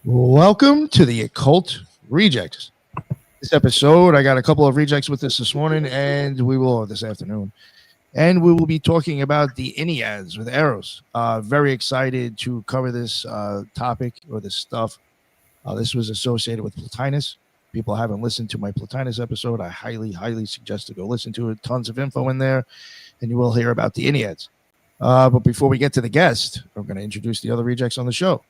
Welcome to the Occult Rejects. This episode, I got a couple of rejects with us this morning, and this afternoon, and we will be talking about the Enneads with Eros. Very excited to cover this topic or this stuff. This was associated with Plotinus. People haven't listened to my Plotinus episode. I highly suggest to go listen to it. Tons of info in there, and you will hear about the Enneads. But before we get to the guest, I'm going to introduce the other rejects on the show.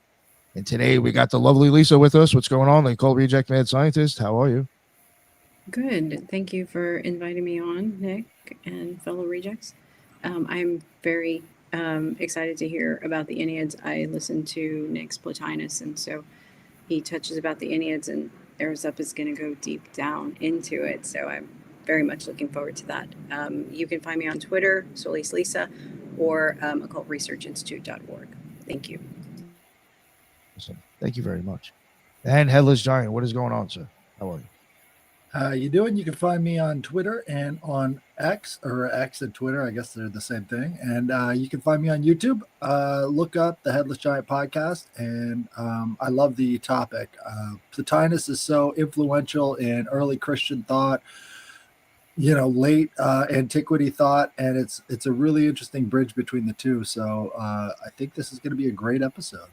And today we got the lovely Lisa with us. What's going on? The Occult Reject Mad Scientist. How are you? Good. Thank you for inviting me on, Nick and fellow rejects. I'm very excited to hear about the Enneads. I listened to Nick's Plotinus, and so he touches about the Enneads, and Eros Up is going to go deep down into it. So I'm very much looking forward to that. You can find me on Twitter, Solis Lisa, or occultresearchinstitute.org. Thank you. Awesome. Thank you very much. And Headless Giant, what is going on, sir? How are you? How you doing? You can find me on Twitter and on X, or X and Twitter. I guess they're the same thing. And you can find me on YouTube. Look up the Headless Giant podcast. And I love the topic. Plotinus is so influential in early Christian thought, late antiquity thought. And it's a really interesting bridge between the two. So I think this is going to be a great episode.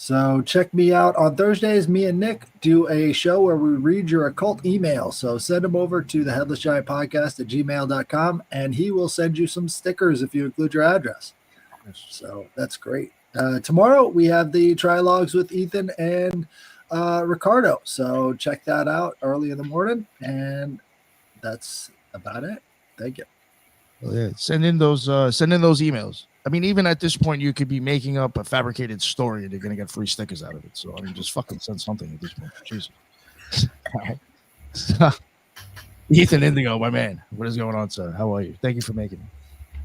So check me out on Thursdays. Me and Nick do a show where we read your occult emails. So send them over to the Headless Giant Podcast at gmail.com, and he will send you some stickers if you include your address. So that's great. Tomorrow we have the trilogues with Ethan and Ricardo. So check that out early in the morning. And that's about it. Thank you. Well, yeah, send in those emails. I mean, even at this point, you could be making up a fabricated story and you're going to get free stickers out of it. So, I mean, just fucking send something at this point. Jesus. All right. So, Ethan Indigo, my man. What is going on, sir? How are you? Thank you for making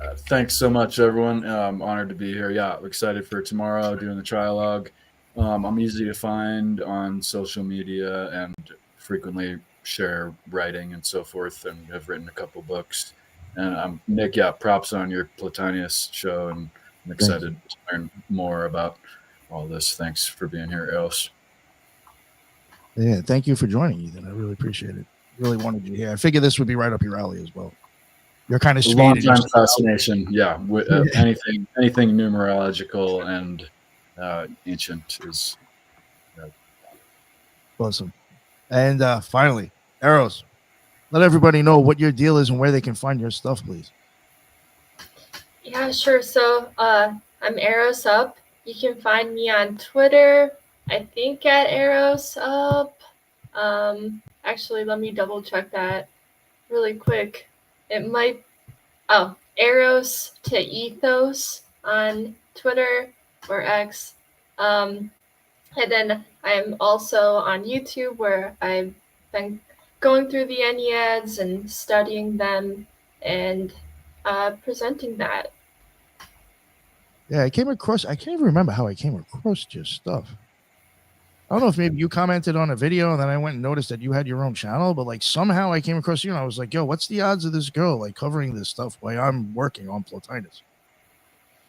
it. Thanks so much, everyone. I'm honored to be here. Yeah, I'm excited for tomorrow doing the trilogue. I'm easy to find on social media and frequently share writing and so forth, and have written a couple books. And Nick, props on your Plotinus show, and I'm excited to learn more about all this. Thanks for being here, Eros. Yeah, thank you for joining, Ethan. I really appreciate it. Really wanted you here. I figured this would be right up your alley as well. You're kind of long time fascination. Yeah, anything numerological and ancient is awesome. And finally, Eros. Let everybody know what your deal is and where they can find your stuff, please. Yeah, sure. So I'm Eros Up. You can find me on Twitter, I think at Eros Up. Actually, let me double check that really quick. It might, Eros to Ethos on Twitter or X. And then I'm also on YouTube, where I've been going through the Enneads and studying them and presenting that. Yeah, I can't even remember how I came across your stuff. I don't know if maybe you commented on a video and then I went and noticed that you had your own channel, but like somehow I came across you and I was like, yo, what's the odds of this girl like covering this stuff while I'm working on Plotinus?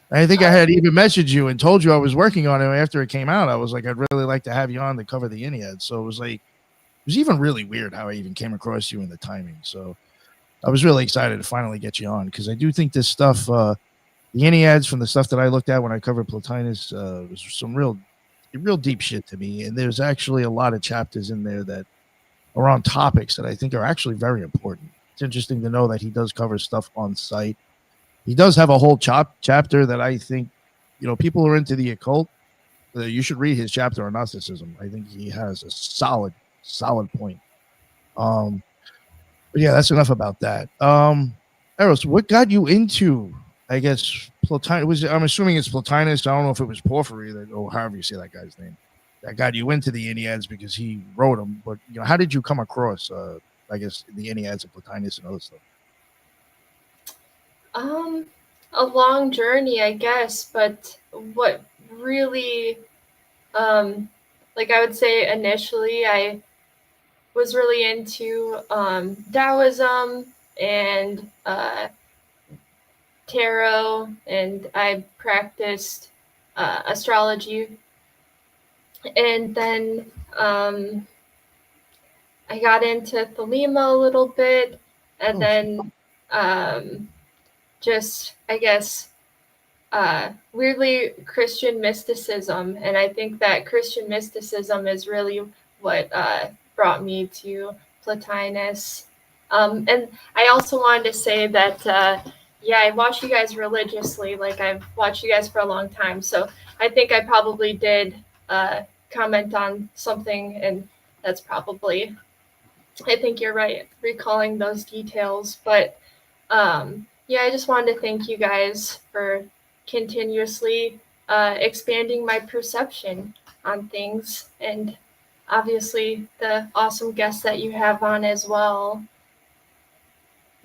And I think I had even messaged you and told you I was working on it after it came out. I was like, I'd really like to have you on to cover the Enneads. So it was like, it was even really weird how I even came across you in the timing. So I was really excited to finally get you on, because I do think this stuff, the Enneads, from the stuff that I looked at when I covered Plotinus, was some real deep shit to me. And there's actually a lot of chapters in there that are on topics that I think are actually very important. It's interesting to know that he does cover stuff on site. He does have a whole chapter that I think, people who are into the occult, you should read his chapter on Gnosticism. I think he has a solid point. But yeah, that's enough about that. Eros, what got you into, I guess, Plotinus? I'm assuming it's Plotinus. I don't know if it was Porphyry, or however you say that guy's name, that got you into the Enneads, because he wrote them. But how did you come across, I guess, the Enneads and Plotinus and other stuff? A long journey, I guess. But what really, I would say initially, I was really into Dooism and tarot, and I practiced astrology And then I got into Thelema a little bit, and then just, I guess, weirdly Christian mysticism. And I think that Christian mysticism is really what brought me to Plotinus. And I also wanted to say that, yeah, I watch you guys religiously. Like, I've watched you guys for a long time. So I think I probably did comment on something, and that's probably, I think you're right, recalling those details. But yeah, I just wanted to thank you guys for continuously expanding my perception on things, and obviously the awesome guests that you have on as well.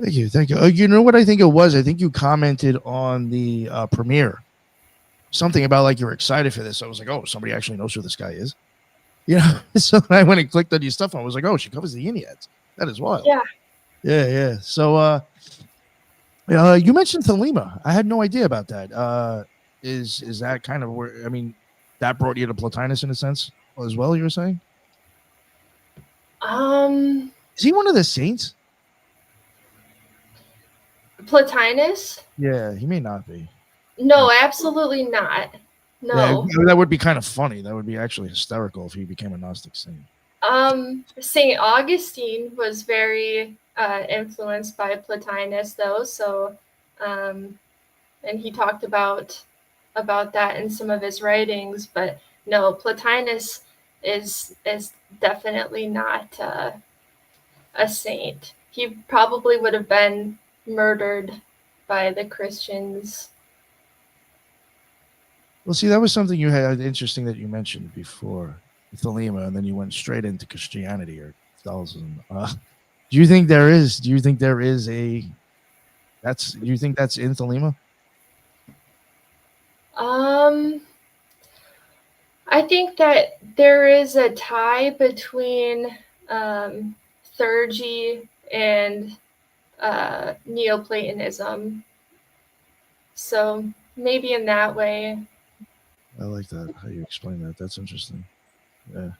Thank you. Thank you. You know what I think it was? I think you commented on the premiere. Something about like you're excited for this. I was like, oh, somebody actually knows who this guy is. You know, so I went and clicked on your stuff. And I was like, oh, she covers the Enneads. That is wild. Yeah. Yeah. So you mentioned Thelema. I had no idea about that. Is that kind of where, I mean, that brought you to Plotinus in a sense as well, you were saying? Is he one of the saints? Plotinus? Yeah, he may not be. No, absolutely not. No. Yeah, that would be kind of funny. That would be actually hysterical if he became a Gnostic saint. Saint Augustine was very influenced by Plotinus, though. So, and he talked about that in some of his writings. But no, Plotinus is definitely not a saint. He probably would have been murdered by the Christians. Well, see, that was something you had interesting that you mentioned before, Thelema, and then you went straight into Christianity or Catholicism. Do you think there is? Do you think there is a? Do you think that's in Thelema? I think that there is a tie between Theurgy and Neoplatonism. So maybe in that way. I like that, how you explain that. That's interesting. Yeah.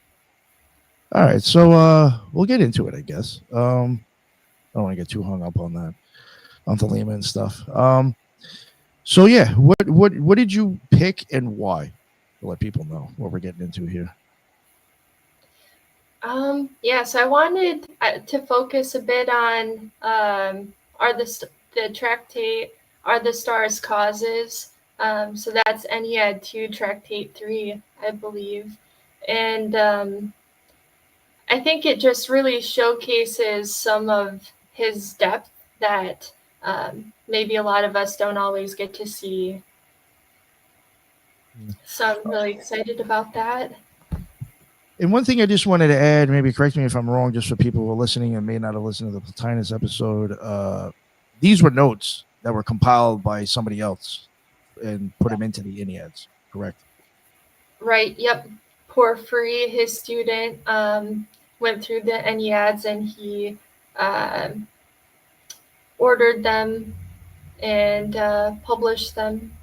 All right, so we'll get into it, I guess. I don't want to get too hung up on that, on Thelema and stuff. So yeah, what did you pick and why? To let people know what we're getting into here. Yeah, so I wanted to focus a bit on the tractate Are the Stars Causes. So that's Ennead 2, Tractate 3, I believe. And I think it just really showcases some of his depth that maybe a lot of us don't always get to see. So I'm really excited about that. And one thing I just wanted to add, maybe correct me if I'm wrong, just for people who are listening and may not have listened to the Plotinus episode, these were notes that were compiled by somebody else and put them into the Enneads, correct? Right, yep. Porphyry, his student, went through the Enneads, and he ordered them and published them.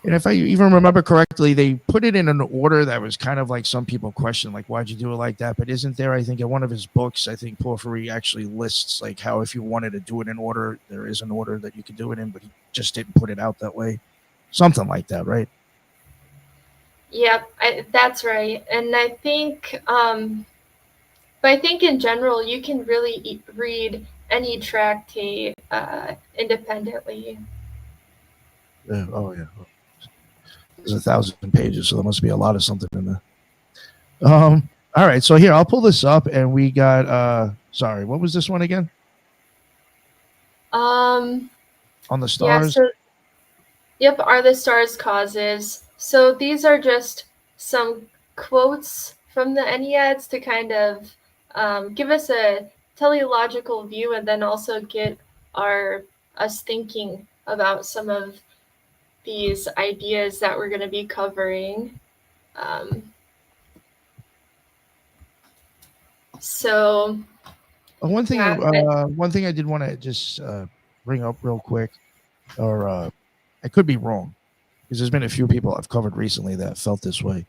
And if I even remember correctly, they put it in an order that was kind of like some people question, like, why'd you do it like that? But isn't there, I think, in one of his books, I think Porphyry actually lists like how if you wanted to do it in order, there is an order that you could do it in, but he just didn't put it out that way. Something like that, right? Yep, that's right. And I think, but I think in general, you can really read any tractate independently. Oh, yeah. There's 1,000 pages, so there must be a lot of something in there. All right, so here, I'll pull this up, and we got, sorry, what was this one again? On the Stars? Yeah, so, yep, Are the Stars Causes. So these are just some quotes from the Enneads to kind of give us a teleological view, and then also get us thinking about some of these ideas that we're going to be covering. So one thing I did want to just bring up real quick, or I could be wrong, because there's been a few people I've covered recently that felt this way.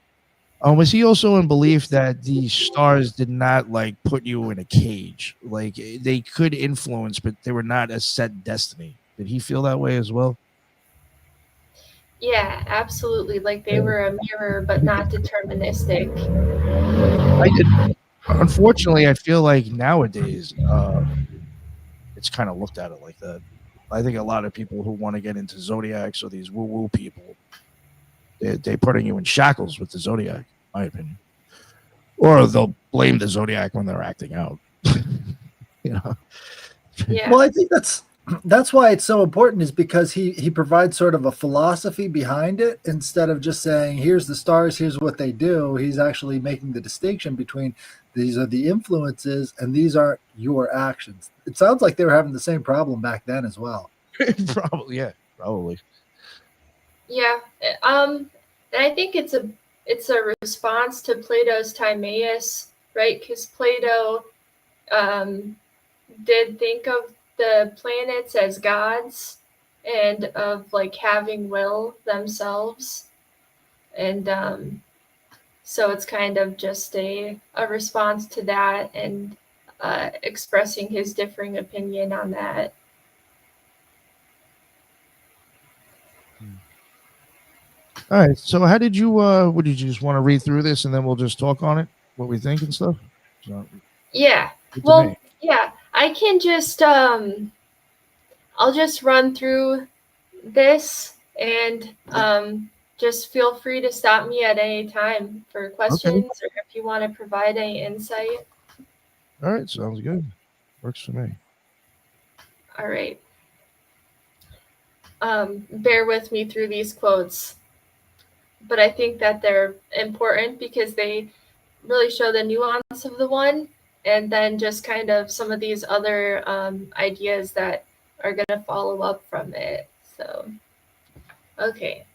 Was he also in belief that the stars did not like put you in a cage? Like they could influence, but they were not a set destiny. Did he feel that way as well? Yeah, absolutely. Like they were a mirror, but not deterministic. Unfortunately, I feel like nowadays it's kind of looked at it like that. I think a lot of people who want to get into zodiacs or these woo-woo people, they're putting you in shackles with the zodiac, in my opinion. Or they'll blame the zodiac when they're acting out. You know? Yeah. Well, I think that's why it's so important, is because he provides sort of a philosophy behind it instead of just saying, here's the stars, here's what they do. He's actually making the distinction between these are the influences and these aren't your actions. It sounds like they were having the same problem back then as well. Probably, yeah, probably. Yeah. And I think it's a response to Plato's Timaeus, right? Because Plato did think of the planets as gods and of like having will themselves. And so it's kind of just a response to that and expressing his differing opinion on that. All right. So how did you would you just want to read through this and then we'll just talk on it, what we think and stuff? So, Yeah. Well, yeah, I can just I'll just run through this and just feel free to stop me at any time for questions or if you want to provide any insight. All right, sounds good. Works for me. All right. Bear with me through these quotes, but I think that they're important because they really show the nuance of the one, and then just kind of some of these other ideas that are going to follow up from it. So, okay.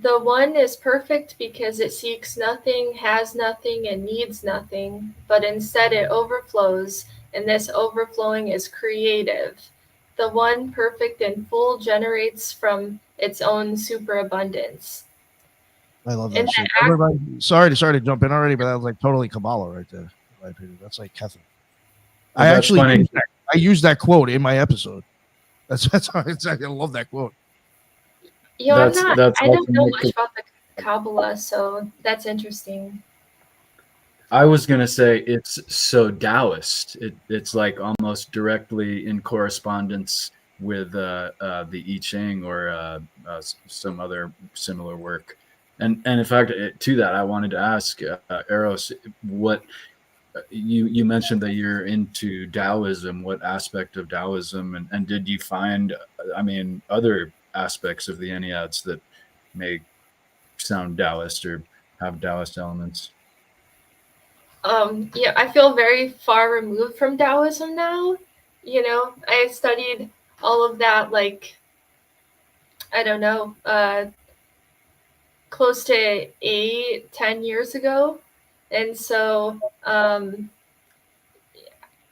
The one is perfect because it seeks nothing, has nothing, and needs nothing, but instead it overflows, and this overflowing is creative. The one perfect and full generates from its own superabundance. I love that shit. Sorry to jump in already, but that was like totally Kabbalah right there. In my opinion. That's like Catholic. Well, I actually used that quote in my episode. That's how I love that quote. You know, I don't know much about the Kabbalah, so that's interesting. I was gonna say it's so Taoist. It's like almost directly in correspondence with the I Ching or some other similar work. And in fact, to that, I wanted to ask Eros, what you mentioned that you're into Taoism. What aspect of Taoism, and did you find, I mean, other aspects of the Enneads that may sound Taoist or have Taoist elements? Yeah, I feel very far removed from Taoism now. You know, I studied all of that, like, I don't know, close to 8-10 years ago. And so,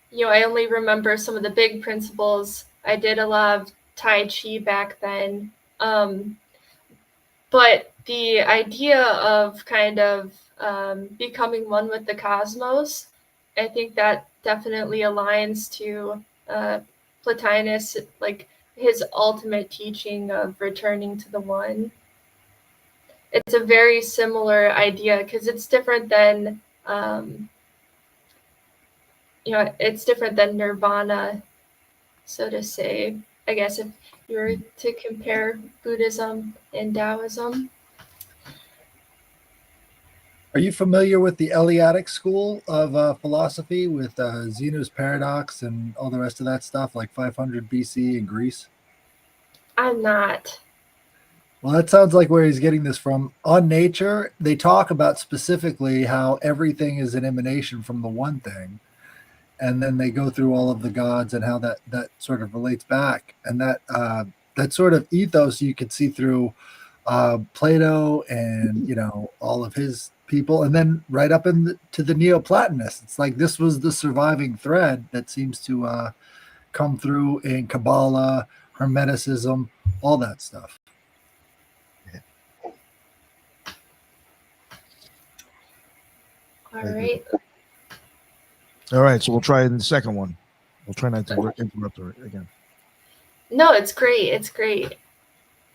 you know, I only remember some of the big principles. I did a lot of Tai Chi back then. But the idea of kind of becoming one with the cosmos, I think that definitely aligns to Plotinus, like his ultimate teaching of returning to the one. It's a very similar idea because it's different than, you know, it's different than nirvana, so to say, I guess, if you were to compare Buddhism and Taoism. Are you familiar with the Eleatic school of philosophy with Zeno's paradox and all the rest of that stuff, like 500 BC in Greece? I'm not. Well, that sounds like where he's getting this from. On Nature, they talk about specifically how everything is an emanation from the one thing. And then they go through all of the gods and how that sort of relates back. And that sort of ethos you could see through Plato and, you know, all of his people. And then right up to the Neoplatonists. It's like this was the surviving thread that seems to come through in Kabbalah, Hermeticism, all that stuff. All Very right. All right, so we'll try the second one. We'll try not to interrupt her again. No, it's great. It's great.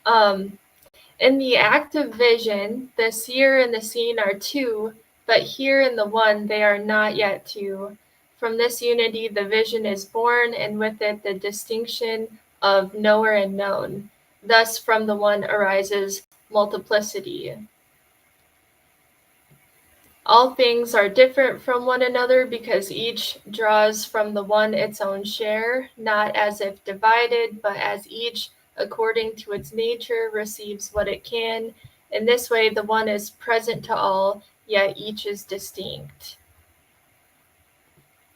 In the act of vision, the seer and the seen are two, but here in the one they are not yet two. From this unity the vision is born, and with it the distinction of knower and known. Thus from the one arises multiplicity. All things are different from one another because each draws from the one its own share, not as if divided, but as each, according to its nature, receives what it can. In this way, the one is present to all, yet each is distinct.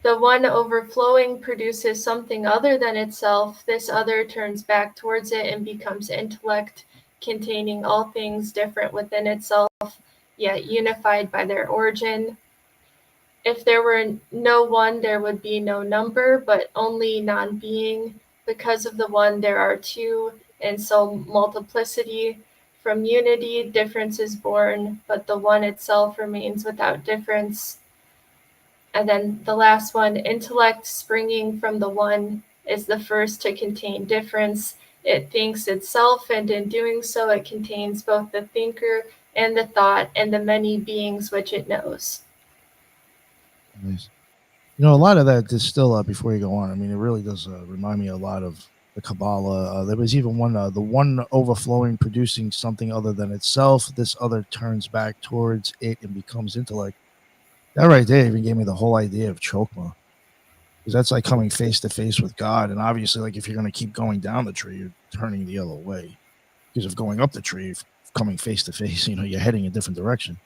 The one overflowing produces something other than itself. This other turns back towards it and becomes intellect, containing all things different within itself, yet unified by their origin. If there were no one, there would be no number, but only non-being. Because of the one, there are two, and so multiplicity. From unity, difference is born, but the one itself remains without difference. And then the last one, intellect springing from the one is the first to contain difference. It thinks itself, and in doing so, it contains both the thinker and the thought and the many beings which it knows. Nice. You know, a lot of that is still before you go on. I mean, it really does remind me a lot of the Kabbalah. There was even one, the one overflowing, producing something other than itself. This other turns back towards it and becomes intellect. That right there even gave me the whole idea of Chokmah, because that's like coming face to face with God. And obviously, like if you're going to keep going down the tree, you're turning the other way. Because of going up the tree, if coming face to face, you know, you're heading a different direction.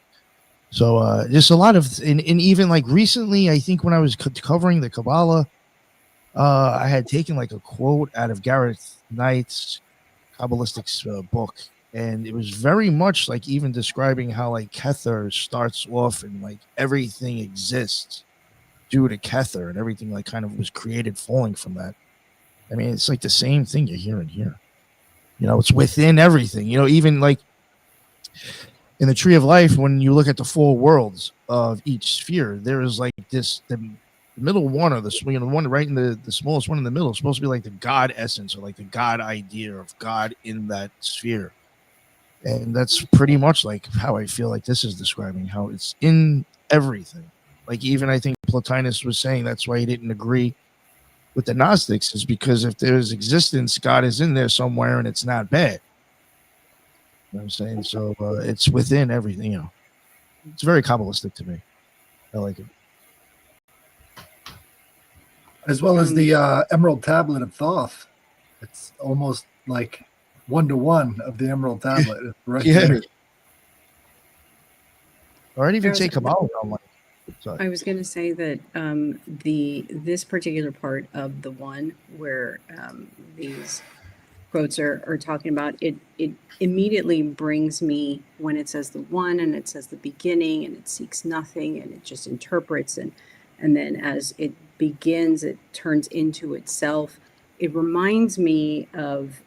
So just a lot of, and even like recently, I think when I was covering the Kabbalah, I had taken like a quote out of Gareth Knight's Kabbalistic book, and it was very much like even describing how like Kether starts off and like everything exists due to Kether, and everything like kind of was created falling from that. I mean, it's like the same thing you're hearing here. You know, it's within everything. You know, even like in the Tree of Life, when you look at the four worlds of each sphere, there is like this the middle one, or the, you know, the one right in the smallest one in the middle is supposed to be like the God essence, or like the God idea of God in that sphere. And that's pretty much like how I feel like this is describing how it's in everything. Like even I think Plotinus was saying that's why he didn't agree with the Gnostics, is because if there's existence, God is in there somewhere and it's not bad. You know what I'm saying? So it's within everything, you know. It's very Kabbalistic to me. I like it. As well as the Emerald Tablet of Thoth. It's almost like 1-to-1 of the Emerald Tablet. It's right there. Or I'd even say Kabbalah. I was going to say that this particular part of the one where these quotes are talking about, it immediately brings me, when it says the one and it says the beginning and it seeks nothing and it just interprets, and then as it begins it turns into itself. It reminds me of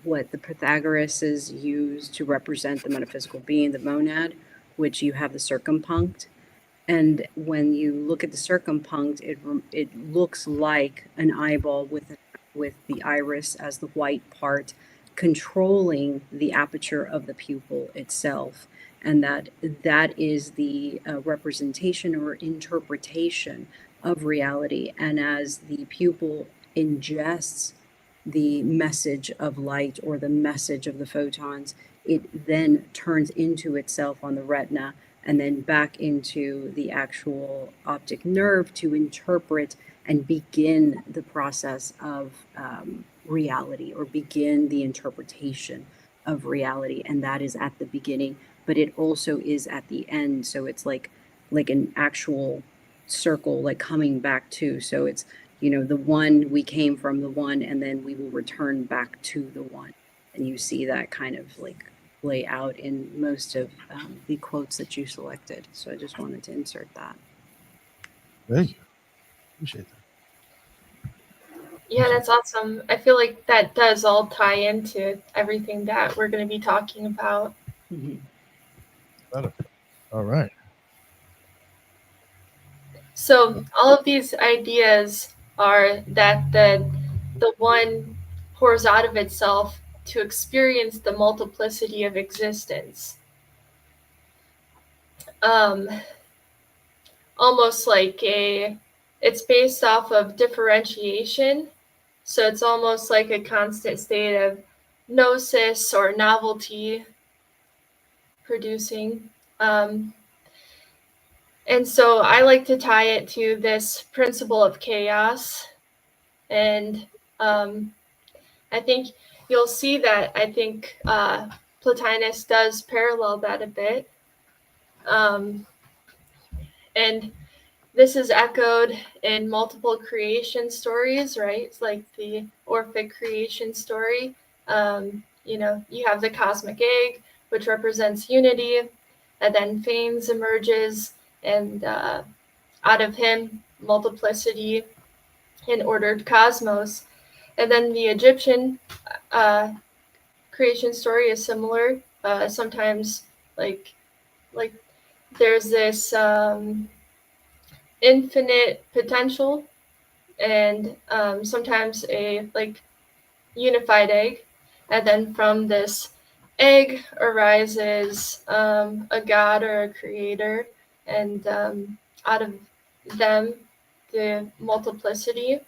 what the Pythagoras used to represent the metaphysical being, the monad, which you have the circumpunct. And when you look at the circumpunct, it looks like an eyeball with the iris as the white part controlling the aperture of the pupil itself. And that is the representation or interpretation of reality. And as the pupil ingests the message of light or the message of the photons, it then turns into itself on the retina and then back into the actual optic nerve to interpret and begin the process of reality, or begin the interpretation of reality. And that is at the beginning, but it also is at the end. So it's like an actual circle, like coming back to. So it's, you know, the one, we came from the one, and then we will return back to the one. And you see that kind of like lay out in most of the quotes that you selected. So I just wanted to insert that. Thank you. Appreciate that. Yeah, that's awesome. I feel like that does all tie into everything that we're going to be talking about. Mm-hmm. All right. So all of these ideas are that the one pours out of itself to experience the multiplicity of existence. Almost like it's based off of differentiation. So it's almost like a constant state of gnosis or novelty producing. And so I like to tie it to this principle of chaos. And I think you'll see that I think Plotinus does parallel that a bit. And this is echoed in multiple creation stories, right? It's like the Orphic creation story. You have the cosmic egg, which represents unity, and then Phanes emerges, and out of him, multiplicity, an ordered cosmos. And then the Egyptian creation story is similar. Sometimes, like there's this infinite potential, and sometimes a unified egg, and then from this egg arises a god or a creator, and out of them the multiplicity,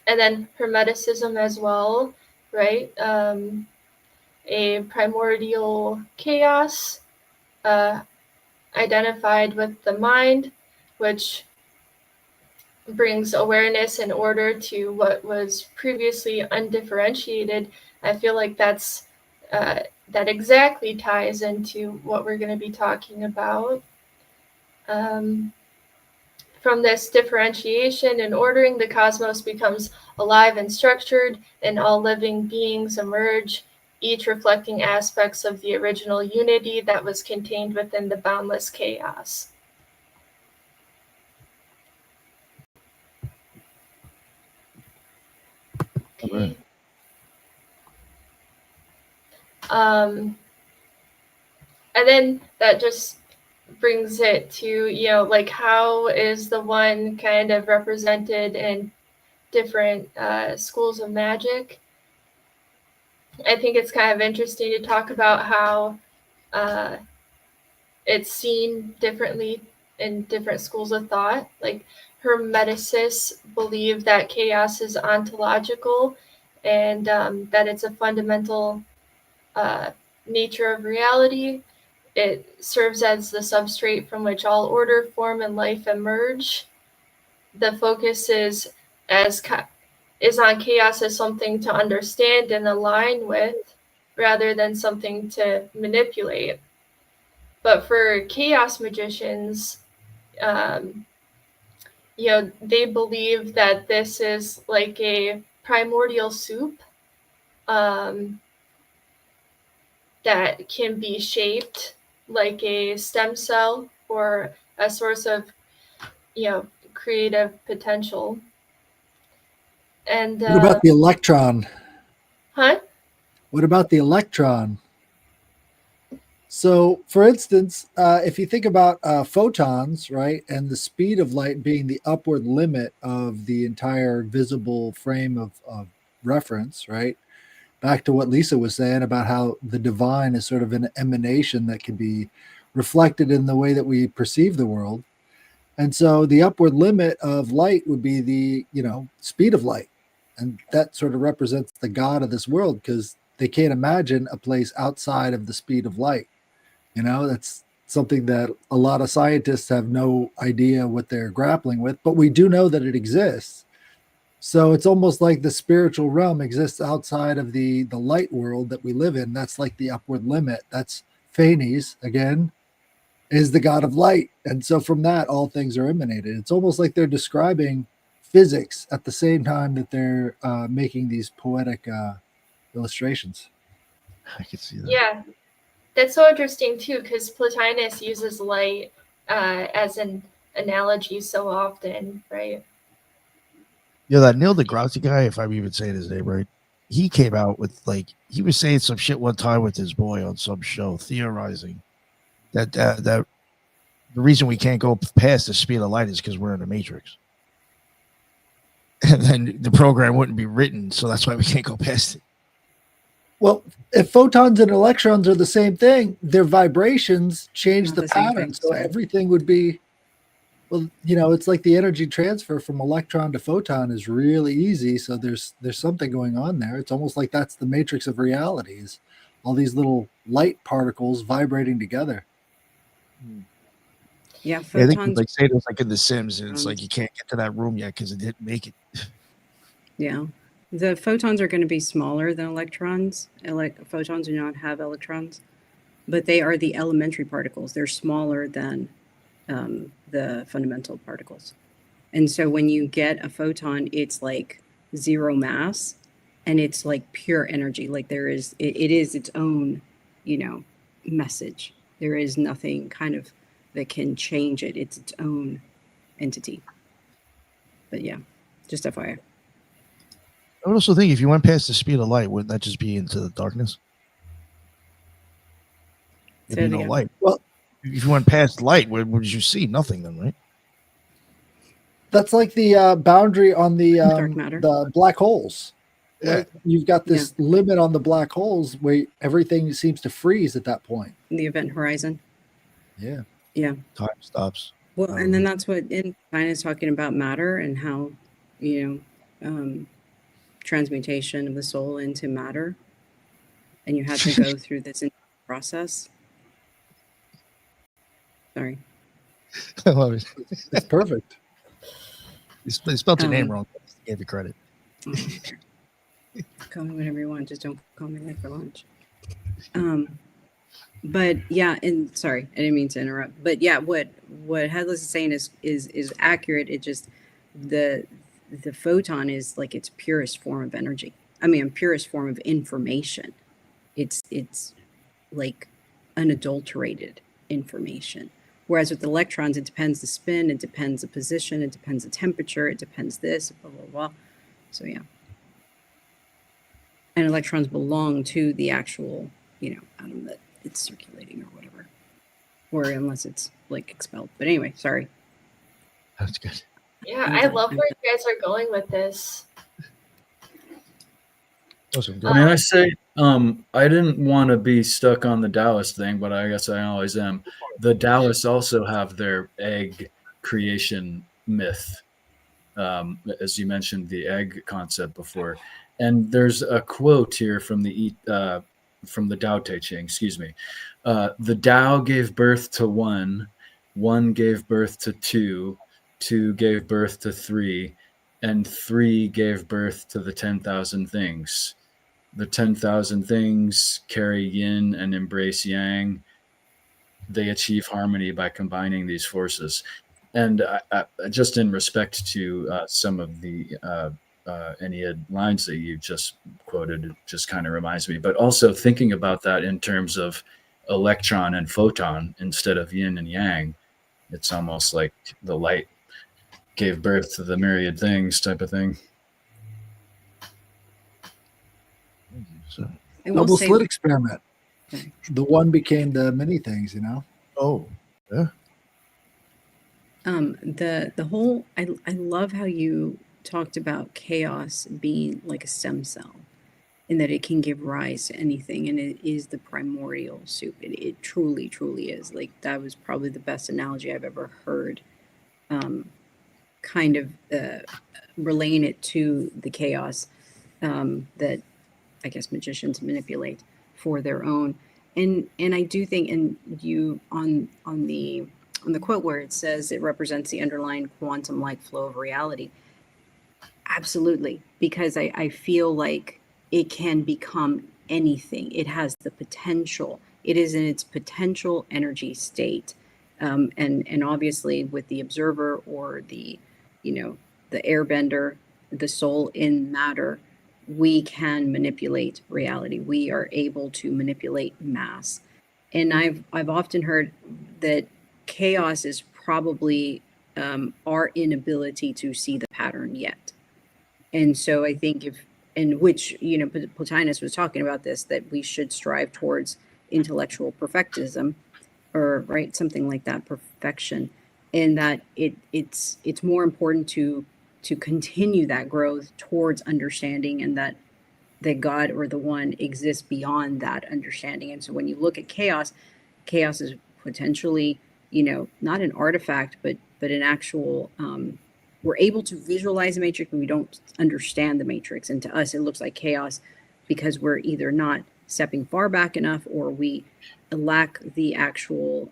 and then Hermeticism as well, right? A primordial chaos identified with the mind, which brings awareness and order to what was previously undifferentiated. I feel like that exactly ties into what we're going to be talking about. From this differentiation and ordering, the cosmos becomes alive and structured, and all living beings emerge, each reflecting aspects of the original unity that was contained within the boundless chaos. Okay. And then that just brings it to, how is the one kind of represented in different schools of magic? I think it's kind of interesting to talk about how it's seen differently in different schools of thought. Like Hermeticists believe that chaos is ontological, and that it's a fundamental nature of reality. It serves as the substrate from which all order, form, and life emerge. The focus is on chaos as something to understand and align with, rather than something to manipulate. But for chaos magicians, they believe that this is like a primordial soup that can be shaped like a stem cell or a source of, creative potential. And what about the electron? Huh? What about the electron? So, for instance, if you think about photons, right, and the speed of light being the upward limit of the entire visible frame of reference, right? Back to what Lisa was saying about how the divine is sort of an emanation that can be reflected in the way that we perceive the world. And so the upward limit of light would be the, speed of light. And that sort of represents the God of this world, because they can't imagine a place outside of the speed of light. That's something that a lot of scientists have no idea what they're grappling with, but we do know that it exists. So it's almost like the spiritual realm exists outside of the light world that we live in. That's like the upward limit. That's Phanes, again, is the god of light. And so from that, all things are emanated. It's almost like they're describing physics at the same time that they're making these poetic illustrations. I can see that. Yeah, that's so interesting too, because Plotinus uses light as an analogy so often, right? Yeah, that Neil deGrasse guy, if I'm even saying his name right, he came out with he was saying some shit one time with his boy on some show, theorizing that the reason we can't go past the speed of light is because we're in the matrix. And then the program wouldn't be written, so that's why we can't go past it. Well, if photons and electrons are the same thing, their vibrations change Not the the same pattern. thing, So sorry. everything would be, well, you know, it's like the energy transfer from electron to photon is really easy. So there's something going on there. It's almost like that's the matrix of realities. All these little light particles vibrating together. Yeah, Yeah, I think photons. like say it was like in The Sims, and it's like you can't get to that room yet because it didn't make it. Yeah, the photons are going to be smaller than electrons. Photons do not have electrons, but they are the elementary particles. They're smaller than the fundamental particles. And so when you get a photon, it's like zero mass, and it's like pure energy. Like it is its own, message. There is nothing kind of that can change it. It's its own entity. But yeah, just FYI. I would also think if you went past the speed of light, wouldn't that just be into the darkness? Say There'd it be no again. light. Well, If you went past light, what would you see? Nothing then, right? that's like the boundary on Dark matter. the black holes. Yeah. Right? You've got this limit on the black holes where everything seems to freeze at that point. The event horizon. Yeah. Yeah. Time stops. Well, and then that's what China is talking about matter and how, transmutation of the soul into matter. And you had to go through this process. Sorry. I love it. It's perfect. You spelled your name wrong. I just gave you credit. Call me whatever you want. Just don't call me late for lunch. But yeah, and sorry, I didn't mean to interrupt. But yeah, what Headless is saying is accurate. It just the photon is like its purest form of energy. I mean, purest form of information. It's like unadulterated information. Whereas with electrons, it depends the spin, it depends the position, it depends the temperature, it depends this, blah blah blah. So yeah. And electrons belong to the actual, atom that it's circulating or whatever. Or unless it's like expelled. But anyway, sorry. That's good. Yeah, I love where you guys are going with this. Awesome. I mean, I say, I didn't want to be stuck on the Taoist thing, but I guess I always am. The Taoists also have their egg creation myth, as you mentioned the egg concept before. And there's a quote here from the Tao Te Ching. Excuse me. The Tao gave birth to one gave birth to two gave birth to three, and three gave birth to the 10,000 things. The 10,000 things carry yin and embrace yang. They achieve harmony by combining these forces. And just in respect to some of the Ennead lines that you just quoted, it just kind of reminds me. But also thinking about that in terms of electron and photon instead of yin and yang, it's almost like the light gave birth to the myriad things type of thing. So, Double slit experiment. The one became the many things, Oh, yeah. The whole I love how you talked about chaos being like a stem cell and that it can give rise to anything, and it is the primordial soup. It truly, truly is. Like that was probably the best analogy I've ever heard. Kind of relaying it to the chaos that I guess magicians manipulate for their own. And I do think, and you on the quote where it says it represents the underlying quantum-like flow of reality. Absolutely, because I feel like it can become anything. It has the potential. It is in its potential energy state. And obviously with the observer or the airbender, the soul in matter, we can manipulate reality. We are able to manipulate mass. And I've often heard that chaos is probably our inability to see the pattern yet. And so I think which Plotinus was talking about this, that we should strive towards intellectual perfectism. or right, something like that, perfection, in that it's more important to continue that growth towards understanding, and that God or the one exists beyond that understanding. And so when you look at chaos, chaos is potentially, not an artifact, but an actual, we're able to visualize the matrix, but we don't understand the matrix. And to us, it looks like chaos because we're either not stepping far back enough, or we lack the actual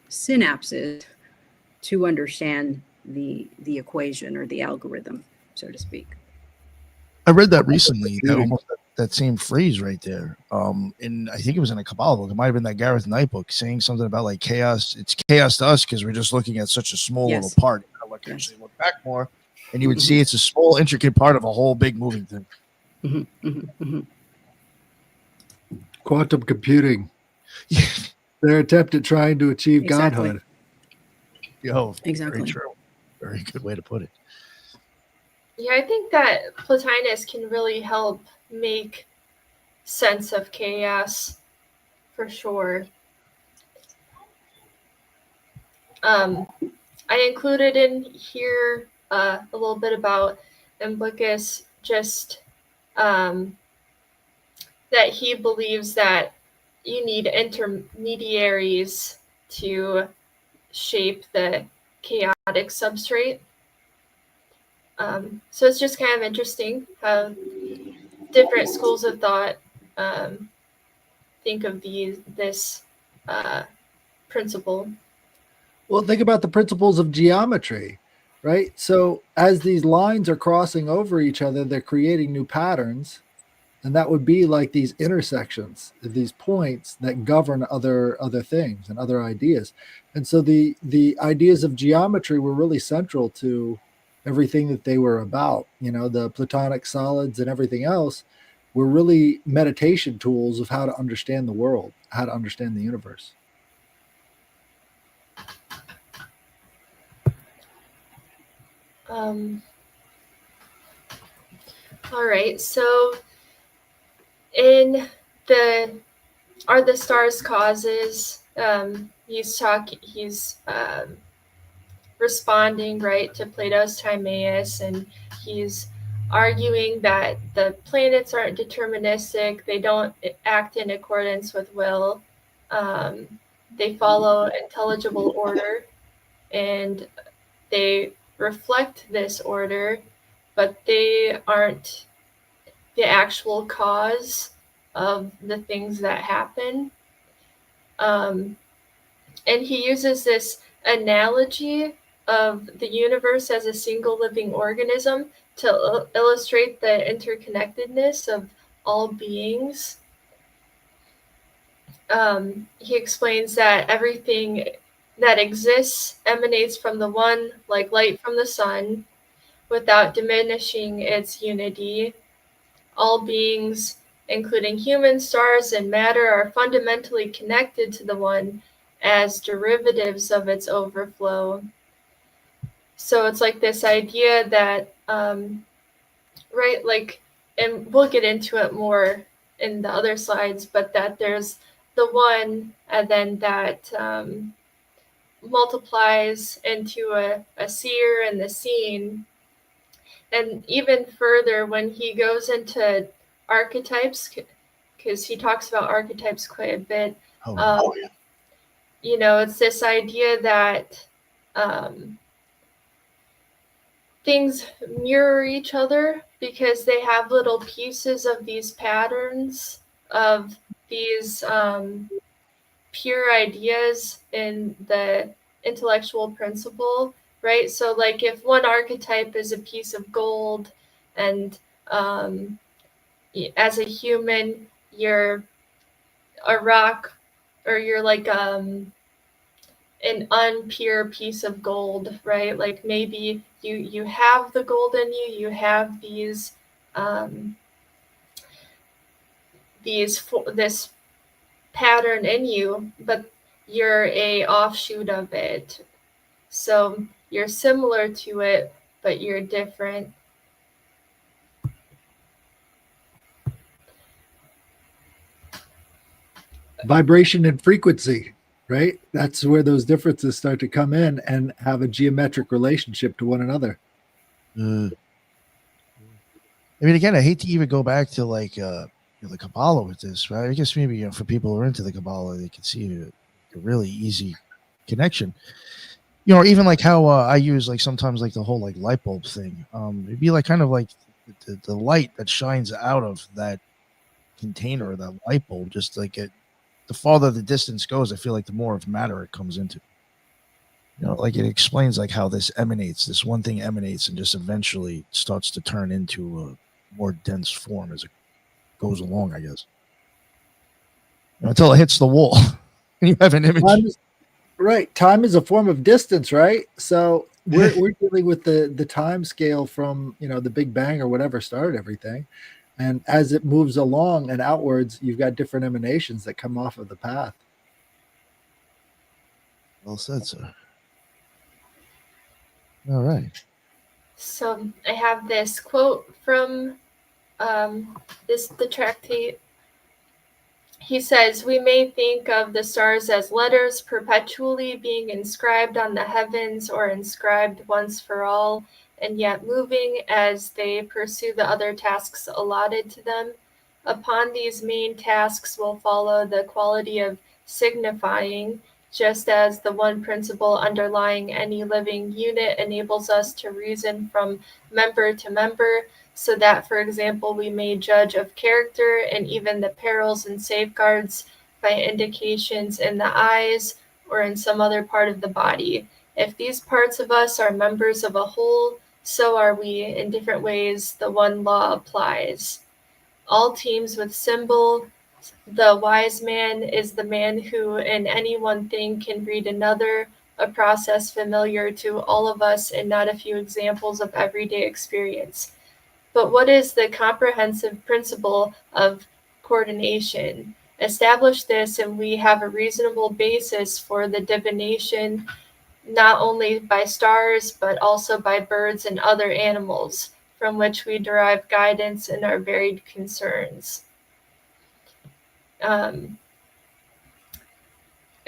synapses to understand the equation or the algorithm, so to speak. I read that recently, that almost that same phrase right there. And I think it was in a Kabbalah book. It might have been that Gareth Knight book, saying something about like chaos. It's chaos to us because we're just looking at such a small little part. I look actually look back more, and you would see it's a small, intricate part of a whole big moving thing. Quantum computing. Their attempt at trying to achieve godhood. Yo, exactly. Very true. Very good way to put it. Yeah, I think that Plotinus can really help make sense of chaos, for sure. I included in here a little bit about Imblicus, just that he believes that you need intermediaries to shape the chaotic substrate. So it's just kind of interesting how different schools of thought think of this principle. Well, think about the principles of geometry, right? So as these lines are crossing over each other, they're creating new patterns. And that would be like these intersections, these points that govern other things and other ideas. And so the ideas of geometry were really central to everything that they were about. The Platonic solids and everything else were really meditation tools of how to understand the world, how to understand the universe. All right, so in Are the Stars Causes, he's responding, right, to Plato's Timaeus, and he's arguing that the planets aren't deterministic, they don't act in accordance with will, they follow intelligible order, and they reflect this order, but they aren't the actual cause of the things that happen. And he uses this analogy of the universe as a single living organism to illustrate the interconnectedness of all beings. He explains that everything that exists emanates from the one, like light from the sun, without diminishing its unity. All beings, including humans, stars, and matter, are fundamentally connected to the one as derivatives of its overflow. So it's like this idea that, right, like, and we'll get into it more in the other slides, but that there's the one, and then that multiplies into a seer and the seen. And even further, when he goes into archetypes, because he talks about archetypes quite a bit, it's this idea that things mirror each other because they have little pieces of these patterns of these pure ideas in the intellectual principle, right? So like if one archetype is a piece of gold, and as a human, you're a rock, or you're like an unpure piece of gold, right? Like maybe you have the gold in you, you have this pattern in you, but you're a offshoot of it. So you're similar to it, but you're different. Vibration and frequency. right? That's where those differences start to come in and have a geometric relationship to one another. I mean, again, I hate to even go back to like the Kabbalah with this, right? I guess maybe for people who are into the Kabbalah, they can see a really easy connection. Or even like how I use like sometimes like the whole like light bulb thing. It'd be like kind of like the light that shines out of that container or that light bulb. Just like the farther the distance goes, I feel like the more of matter it comes into. Like it explains like how this one thing emanates and just eventually starts to turn into a more dense form as it goes along, I guess. Until it hits the wall and you have an image. Right. Time is a form of distance, right? So we're dealing with the time scale from, the Big Bang or whatever started everything. And as it moves along and outwards, you've got different emanations that come off of the path. Well said, sir. All right. So I have this quote from the tractate. He says, "We may think of the stars as letters perpetually being inscribed on the heavens or inscribed once for all, and yet moving as they pursue the other tasks allotted to them. Upon these main tasks will follow the quality of signifying, just as the one principle underlying any living unit enables us to reason from member to member, so that, for example, we may judge of character and even the perils and safeguards by indications in the eyes or in some other part of the body. If these parts of us are members of a whole, so are we. In different ways, the one law applies. All teams with symbol. The wise man is the man who in any one thing can read another, a process familiar to all of us and not a few examples of everyday experience. But what is the comprehensive principle of coordination? Establish this, and we have a reasonable basis for the divination, not only by stars, but also by birds and other animals, from which we derive guidance in our varied concerns." I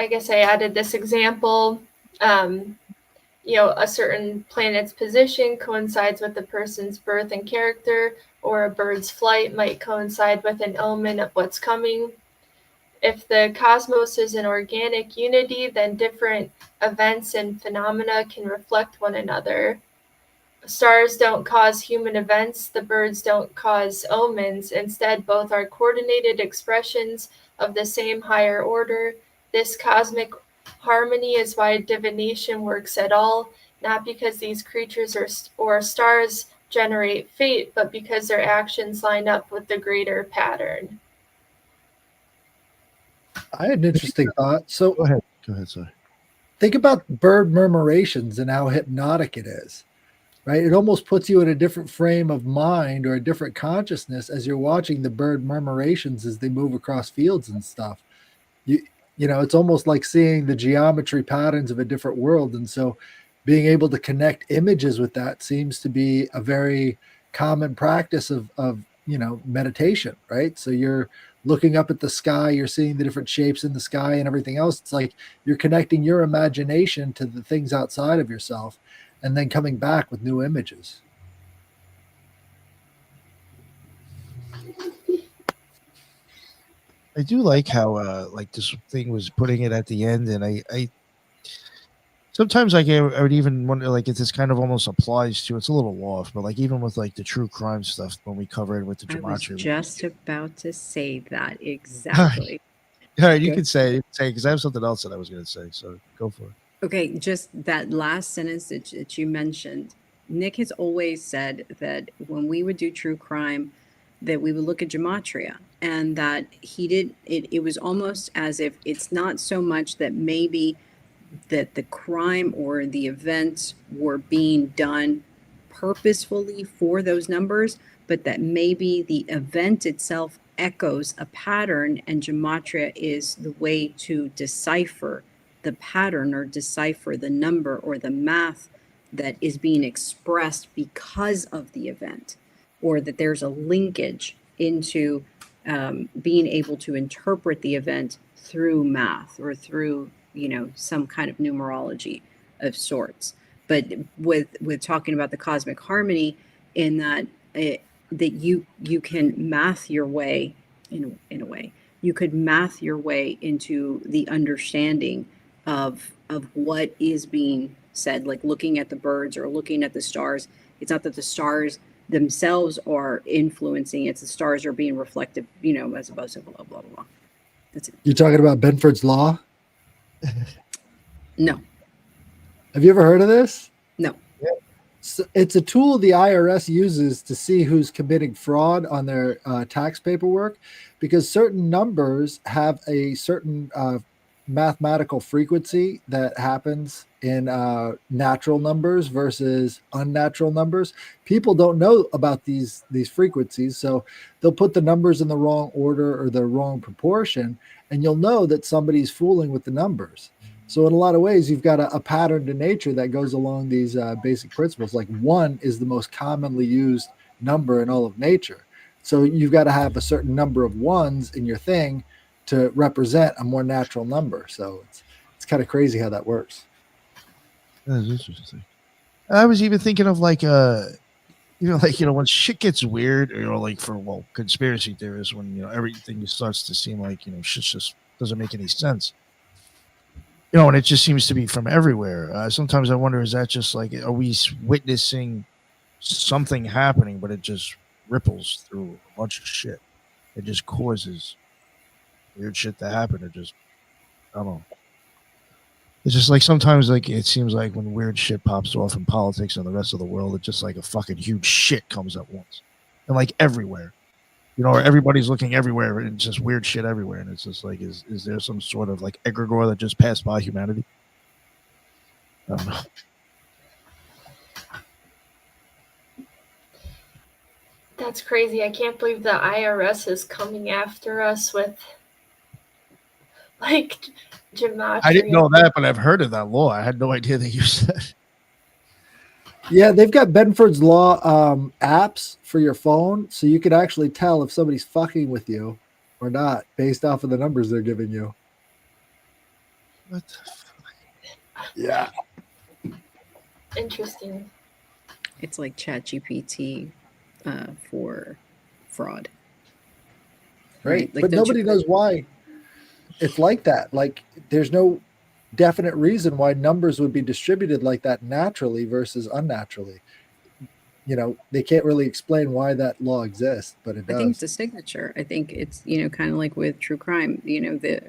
guess I added this example. A certain planet's position coincides with a person's birth and character, or a bird's flight might coincide with an omen of what's coming. If the cosmos is an organic unity, then different events and phenomena can reflect one another. Stars don't cause human events, the birds don't cause omens. Instead, both are coordinated expressions of the same higher order. This cosmic harmony is why divination works at all, not because these creatures or stars generate fate, but because their actions line up with the greater pattern. I had an interesting thought. So Go ahead, sir. think about bird murmurations and how hypnotic it is, right? It almost puts you in a different frame of mind or a different consciousness as you're watching the bird murmurations as they move across fields and stuff. It's almost like seeing the geometry patterns of a different world. And so being able to connect images with that seems to be a very common practice of meditation, right? So you're looking up at the sky, you're seeing the different shapes in the sky and everything else. It's like you're connecting your imagination to the things outside of yourself and then coming back with new images. I do like how like this thing was putting it at the end, and I sometimes like I would even wonder like if this kind of almost applies to, it's a little off, but like even with like the true crime stuff when we covered with the I was Gematria. just about to say that exactly. All right, you can say because I have something else that I was going to say, so go for it. Okay, just that last sentence that you mentioned. Nick has always said that when we would do true crime, that we would look at Gematria, and that it was almost as if it's not so much that maybe that the crime or the events were being done purposefully for those numbers, but that maybe the event itself echoes a pattern, and Gematria is the way to decipher the pattern or decipher the number or the math that is being expressed because of the event, or that there's a linkage into being able to interpret the event through math or through some kind of numerology of sorts. But with talking about the cosmic harmony, in that that you can math your way in a way, you could math your way into the understanding of what is being said, like looking at the birds or looking at the stars. It's not that the stars themselves are influencing, it's the stars are being reflective, as opposed to blah blah blah. That's it. You're talking about Benford's Law? No. Have you ever heard of this? No. So it's a tool the IRS uses to see who's committing fraud on their tax paperwork, because certain numbers have a certain mathematical frequency that happens in natural numbers versus unnatural numbers. People don't know about these frequencies, so they'll put the numbers in the wrong order or the wrong proportion, and you'll know that somebody's fooling with the numbers. So in a lot of ways, you've got a pattern to nature that goes along these basic principles. Like 1 is the most commonly used number in all of nature. So you've got to have a certain number of 1s in your thing to represent a more natural number. So it's kind of crazy how that works. That's interesting. I was even thinking of like when shit gets weird, like for conspiracy theorists, when everything starts to seem like shit just doesn't make any sense. And it just seems to be from everywhere. Sometimes I wonder, is that just like, are we witnessing something happening, but it just ripples through a bunch of shit? It just causes weird shit to happen. It just, I don't know. It's just like sometimes, like it seems like when weird shit pops off in politics and the rest of the world, it's just like a fucking huge shit comes at once, and like everywhere. Everybody's looking everywhere, and it's just weird shit everywhere. And it's just like, is there some sort of like egregore that just passed by humanity? I don't know. That's crazy. I can't believe the IRS is coming after us with like Gematria. I didn't know that, but I've heard of that law. I had no idea that you said. Yeah, they've got Benford's Law apps for your phone, so you can actually tell if somebody's fucking with you or not based off of the numbers they're giving you. What the fuck? Yeah. Interesting. It's like ChatGPT for fraud. Right. Like, But don't nobody you- knows why it's like that. Like, there's no definite reason why numbers would be distributed like that naturally versus unnaturally. They can't really explain why that law exists, but it I does. think it's a signature. I think it's, kind of like with true crime,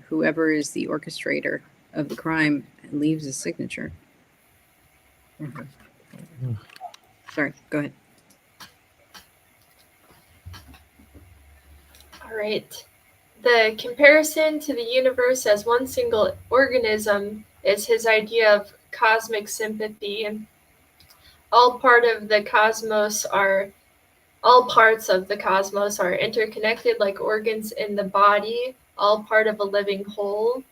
whoever is the orchestrator of the crime leaves a signature. Sorry, go ahead. All right. The comparison to the universe as one single organism is his idea of cosmic sympathy. All parts of the cosmos are interconnected like organs in the body, all part of a living whole.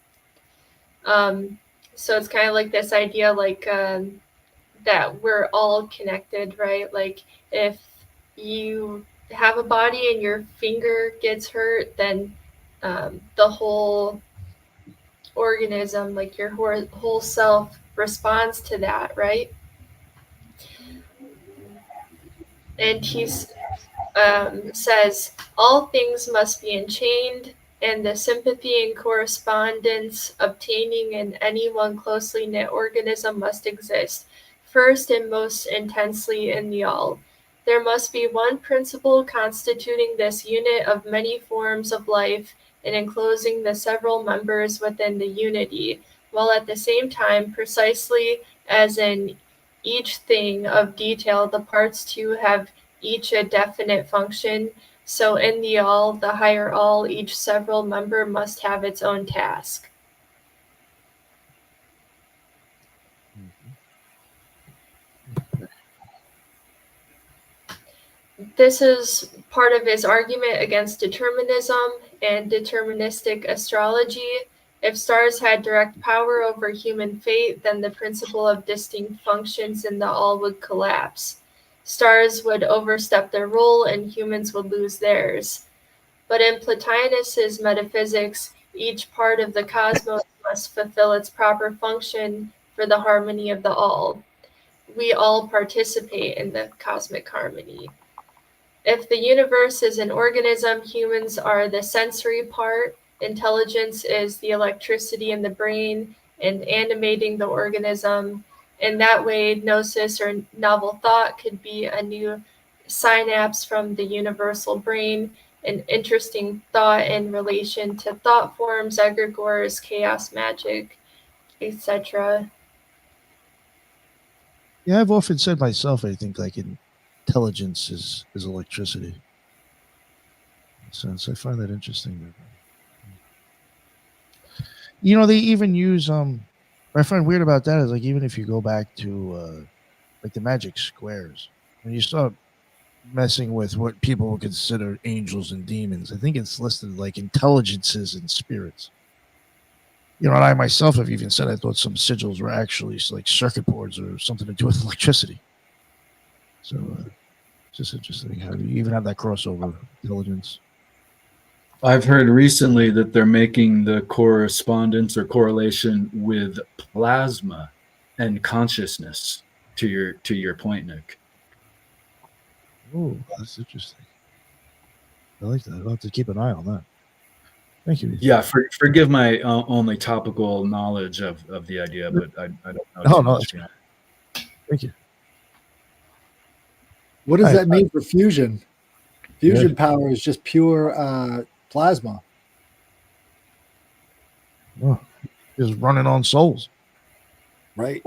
So it's kind of like this idea that we're all connected, right? Like if you have a body and your finger gets hurt, then the whole organism, like your whole self, responds to that, right? And he says all things must be enchained, and the sympathy and correspondence obtaining in any one closely knit organism must exist, first and most intensely in the all. There must be one principle constituting this unit of many forms of life and enclosing the several members within the unity, while at the same time, precisely as in each thing of detail, the parts too have each a definite function. So in the all, the higher all, each several member must have its own task. This is part of his argument against determinism and deterministic astrology. If stars had direct power over human fate, then the principle of distinct functions in the all would collapse. Stars would overstep their role and humans would lose theirs. But in Plotinus's metaphysics, each part of the cosmos must fulfill its proper function for the harmony of the all. We all participate in the cosmic harmony. If the universe is an organism, humans are the sensory part, intelligence is the electricity in the brain and animating the organism. In that way, gnosis or novel thought could be a new synapse from the universal brain, an interesting thought in relation to thought forms, egregores, chaos magic, etc. Yeah, I've often said myself, I think like intelligence is electricity. In a sense, I find that interesting. You know, they even use what I find weird about that is like even if you go back to like the magic squares, when you start messing with what people would consider angels and demons, I think it's listed like intelligences and spirits. You know, and I myself have even said I thought some sigils were actually like circuit boards or something to do with electricity. So it's just interesting how you even have that crossover intelligence. I've heard recently that they're making the correspondence or correlation with plasma and consciousness to your point, Nick. Oh, that's interesting. I like that. I'll have to keep an eye on that. Thank you. Yeah, forgive my only topical knowledge of the idea, but I don't know too much. No, thank you. What does that mean for fusion? Fusion power is just pure plasma. Oh, just running on souls. Right.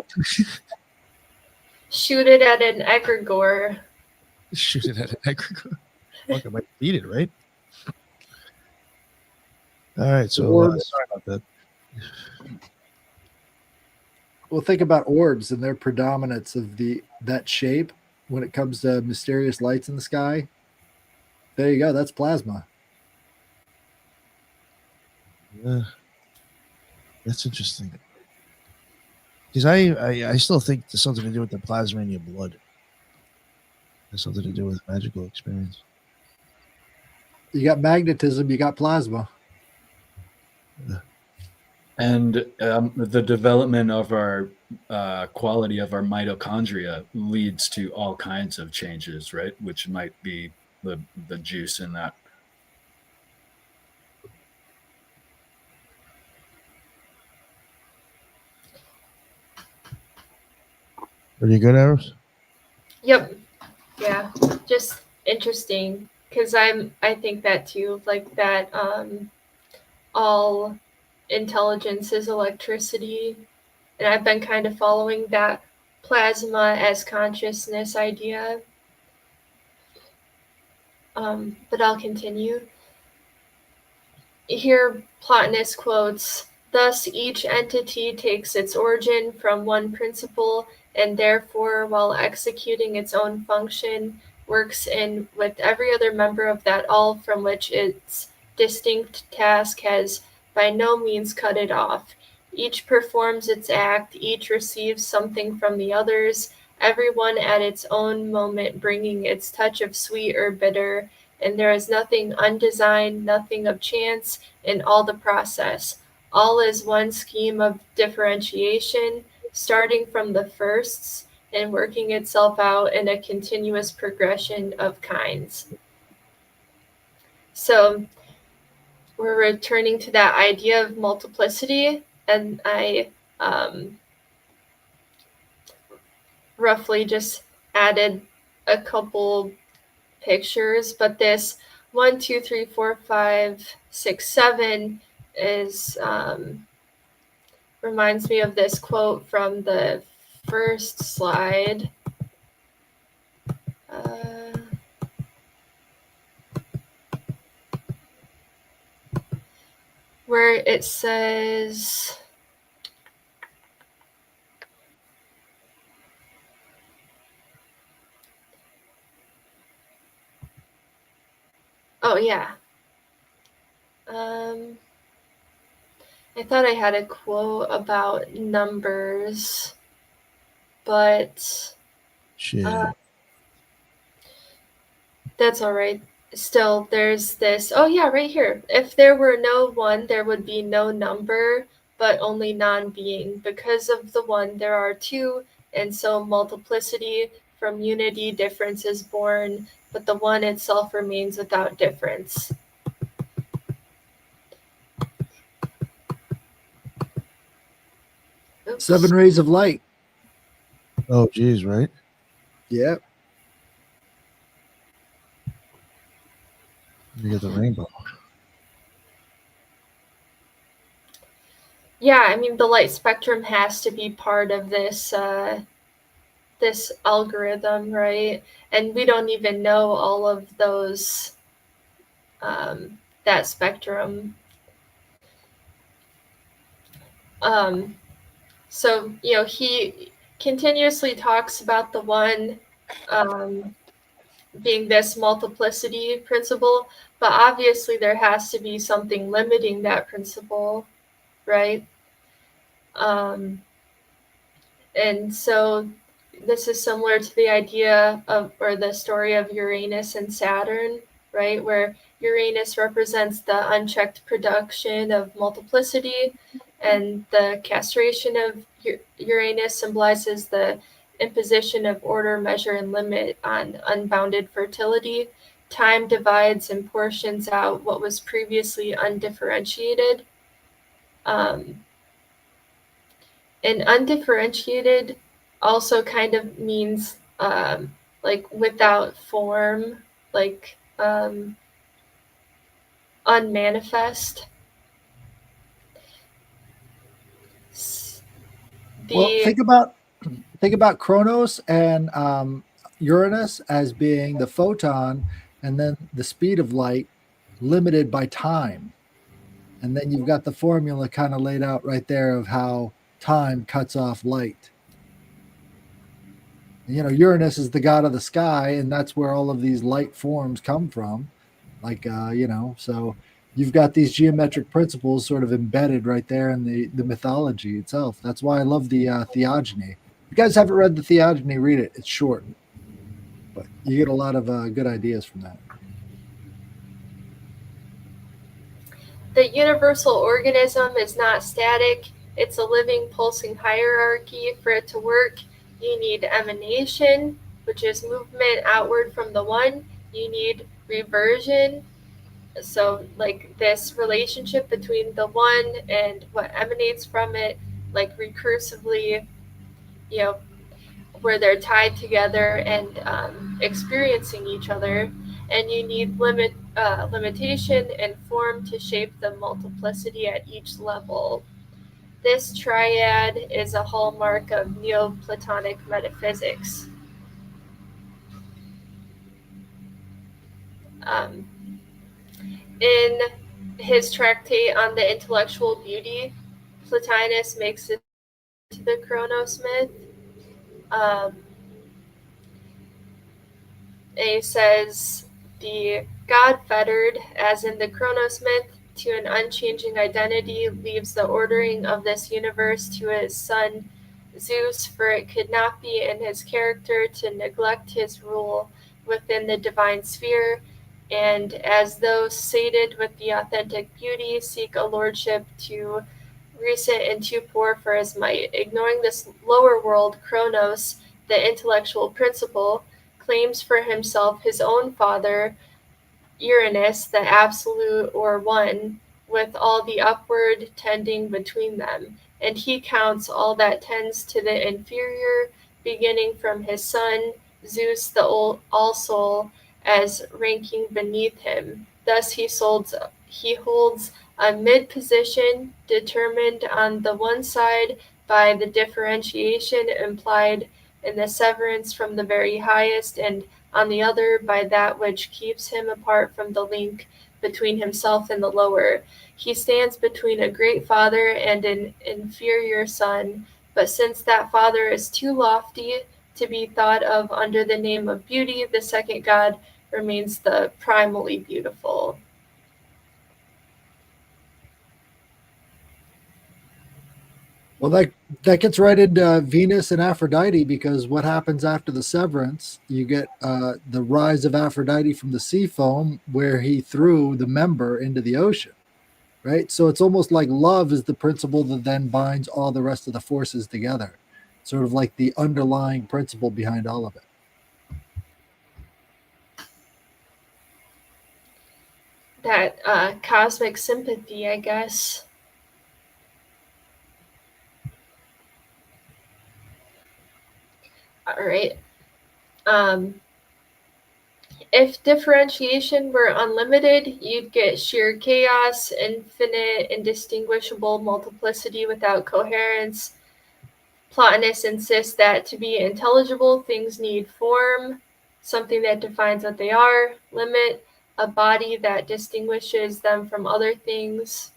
Shoot it at an egregore. Shoot it at an egregore. Fuck, I might beat it, right? All right, so sorry about that. Well, think about orbs and their predominance of that shape when it comes to mysterious lights in the sky. There you go. That's plasma. Yeah, that's interesting. Because I still think there's something to do with the plasma in your blood. There's something to do with magical experience. You got magnetism. You got plasma. Yeah. And the development of our quality of our mitochondria leads to all kinds of changes, right? Which might be the juice in that. Are you good, Eros? Yep. Yeah. Just interesting because I think that too, like that all intelligence is electricity, and I've been kind of following that plasma as consciousness idea. But I'll continue. Here, Plotinus quotes, "Thus each entity takes its origin from one principle, and therefore, while executing its own function, works in with every other member of that all from which its distinct task has by no means cut it off. Each performs its act, each receives something from the others, everyone at its own moment bringing its touch of sweet or bitter, and there is nothing undesigned, nothing of chance in all the process. All is one scheme of differentiation, starting from the firsts and working itself out in a continuous progression of kinds." So we're returning to that idea of multiplicity, and I roughly just added a couple pictures, but this 1, 2, 3, 4, 5, 6, 7 is reminds me of this quote from the first slide. Where it says, oh yeah. I thought I had a quote about numbers, but that's all right. Still, there's this. Oh yeah, right here. If there were no one, there would be no number. but only non-being. Because of the one, there are two, and so multiplicity. From unity, difference is born, but the one itself remains without difference. Oops. 7 rays of light. Oh, geez, right? Yep. You get the rainbow. Yeah, I mean, the light spectrum has to be part of this this algorithm, right? And we don't even know all of those, that spectrum. So, you know, he continuously talks about the one being this multiplicity principle, but obviously there has to be something limiting that principle, right? And so this is similar to the idea of, or the story of Uranus and Saturn, right? Where Uranus represents the unchecked production of multiplicity, and the castration of Uranus symbolizes the imposition of order, measure, and limit on unbounded fertility. Time divides and portions out what was previously undifferentiated. And undifferentiated also kind of means like without form, like unmanifest. Well, think about Kronos and Uranus as being the photon, and then the speed of light limited by time. And then you've got the formula kind of laid out right there of how time cuts off light. You know, Uranus is the god of the sky, and that's where all of these light forms come from. Like, you know, so you've got these geometric principles sort of embedded right there in the mythology itself. That's why I love the theogony. If you guys haven't read the theogony, read it. It's short, but you get a lot of good ideas from that. The universal organism is not static. It's a living, pulsing hierarchy. For it to work, you need emanation, which is movement outward from the one. You need reversion. So, like this relationship between the one and what emanates from it, like recursively, you know, where they're tied together and experiencing each other. And you need limitation and form to shape the multiplicity at each level. This triad is a hallmark of Neoplatonic metaphysics. In his tractate on the intellectual beauty, Plotinus makes it to the Kronos myth. He says, the god fettered, as in the Kronos myth, to an unchanging identity leaves the ordering of this universe to his son Zeus, for it could not be in his character to neglect his rule within the divine sphere, and as those sated with the authentic beauty seek a lordship too recent and too poor for his might. Ignoring this lower world, Kronos, the intellectual principle, claims for himself his own father, Uranus, the absolute or one, with all the upward tending between them, and he counts all that tends to the inferior, beginning from his son, Zeus the all-soul, as ranking beneath him. Thus he holds a mid-position, determined on the one side by the differentiation implied in the severance from the very highest, and on the other by that which keeps him apart from the link between himself and the lower. He stands between a great father and an inferior son, but since that father is too lofty to be thought of under the name of beauty, the second god remains the primally beautiful. Well, that gets right into Venus and Aphrodite, because what happens after the severance, you get the rise of Aphrodite from the sea foam, where he threw the member into the ocean, right? So it's almost like love is the principle that then binds all the rest of the forces together, sort of like the underlying principle behind all of it. That cosmic sympathy, I guess. All right. If differentiation were unlimited, you'd get sheer chaos, infinite, indistinguishable multiplicity without coherence. Platonists insist that to be intelligible, things need form, something that defines what they are, limit, a body that distinguishes them from other things.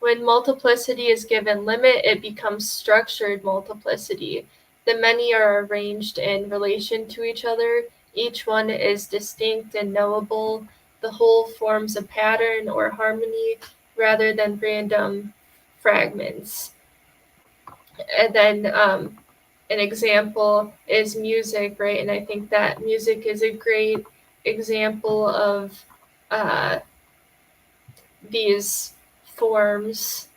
When multiplicity is given limit, it becomes structured multiplicity. The many are arranged in relation to each other. Each one is distinct and knowable. The whole forms a pattern or harmony rather than random fragments. And then an example is music, right? And I think that music is a great example of these forms.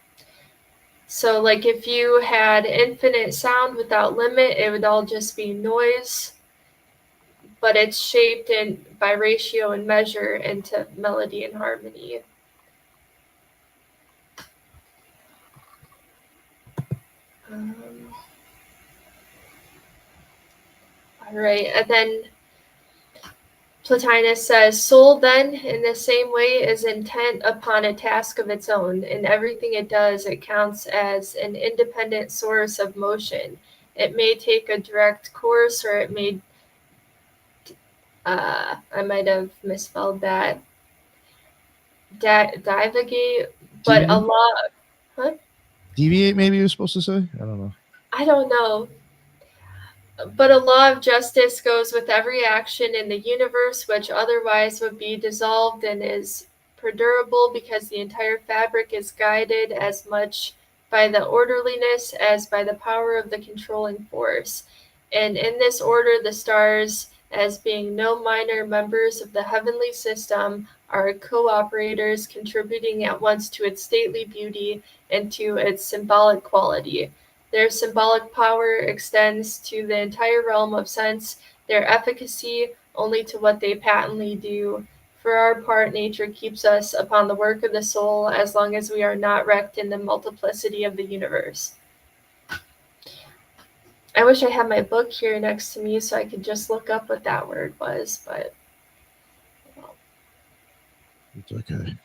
So like if you had infinite sound without limit, it would all just be noise, but it's shaped in by ratio and measure into melody and harmony. All right, and then Plotinus says, soul then, in the same way, is intent upon a task of its own. In everything it does, it counts as an independent source of motion. It may take a direct course, or it may, I might have misspelled that, divagate, but a lot, huh? Deviate, maybe you're supposed to say? I don't know. I don't know. But a law of justice goes with every action in the universe, which otherwise would be dissolved, and is perdurable because the entire fabric is guided as much by the orderliness as by the power of the controlling force. And in this order, the stars, as being no minor members of the heavenly system, are co-operators, contributing at once to its stately beauty and to its symbolic quality. Their symbolic power extends to the entire realm of sense, their efficacy only to what they patently do. For our part, nature keeps us upon the work of the soul as long as we are not wrecked in the multiplicity of the universe. I wish I had my book here next to me so I could just look up what that word was, but well. It's okay.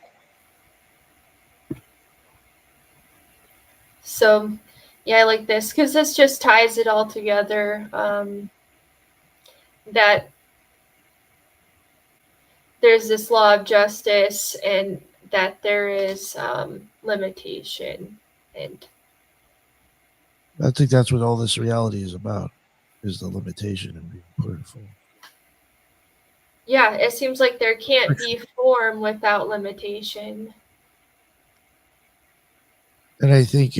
So yeah, I like this because this just ties it all together. That there's this law of justice and that there is limitation. And I think that's what all this reality is about, is the limitation and being put in form. yeah, it seems like there can't be form without limitation. And I think,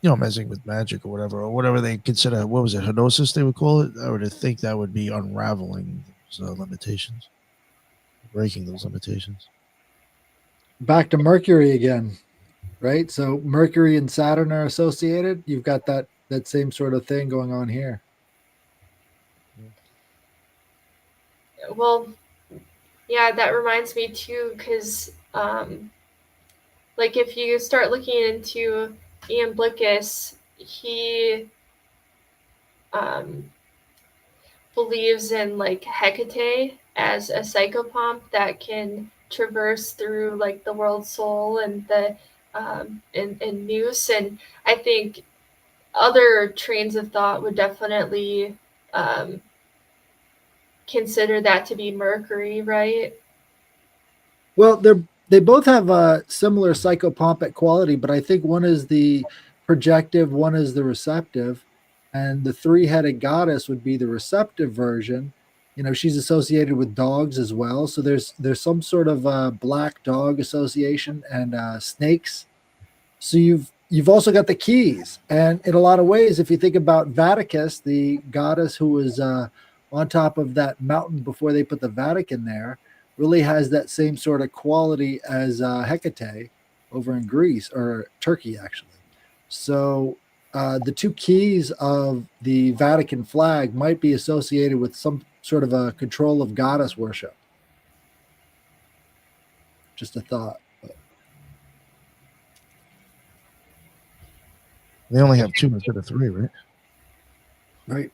messing with magic or whatever they consider, what was it, hypnosis they would call it? I would think that would be unraveling those limitations, breaking those limitations. Back to Mercury again, right? So Mercury and Saturn are associated. You've got that same sort of thing going on here. Well, yeah, that reminds me too, because like if you start looking into Ian Blickus, he believes in like Hecate as a psychopomp that can traverse through like the world soul and the and Nous, and I think other trains of thought would definitely consider that to be Mercury, right? Well, they both have a similar psychopompic quality, but I think one is the projective, one is the receptive, and the three-headed goddess would be the receptive version. She's associated with dogs as well, so there's some sort of black dog association and snakes. So you've also got the keys, and in a lot of ways, if you think about Vaticus, the goddess who was on top of that mountain before they put the Vatican there, really has that same sort of quality as Hecate over in Greece, or Turkey, actually. So the two keys of the Vatican flag might be associated with some sort of a control of goddess worship. Just a thought. They only have two instead of three, right? Right.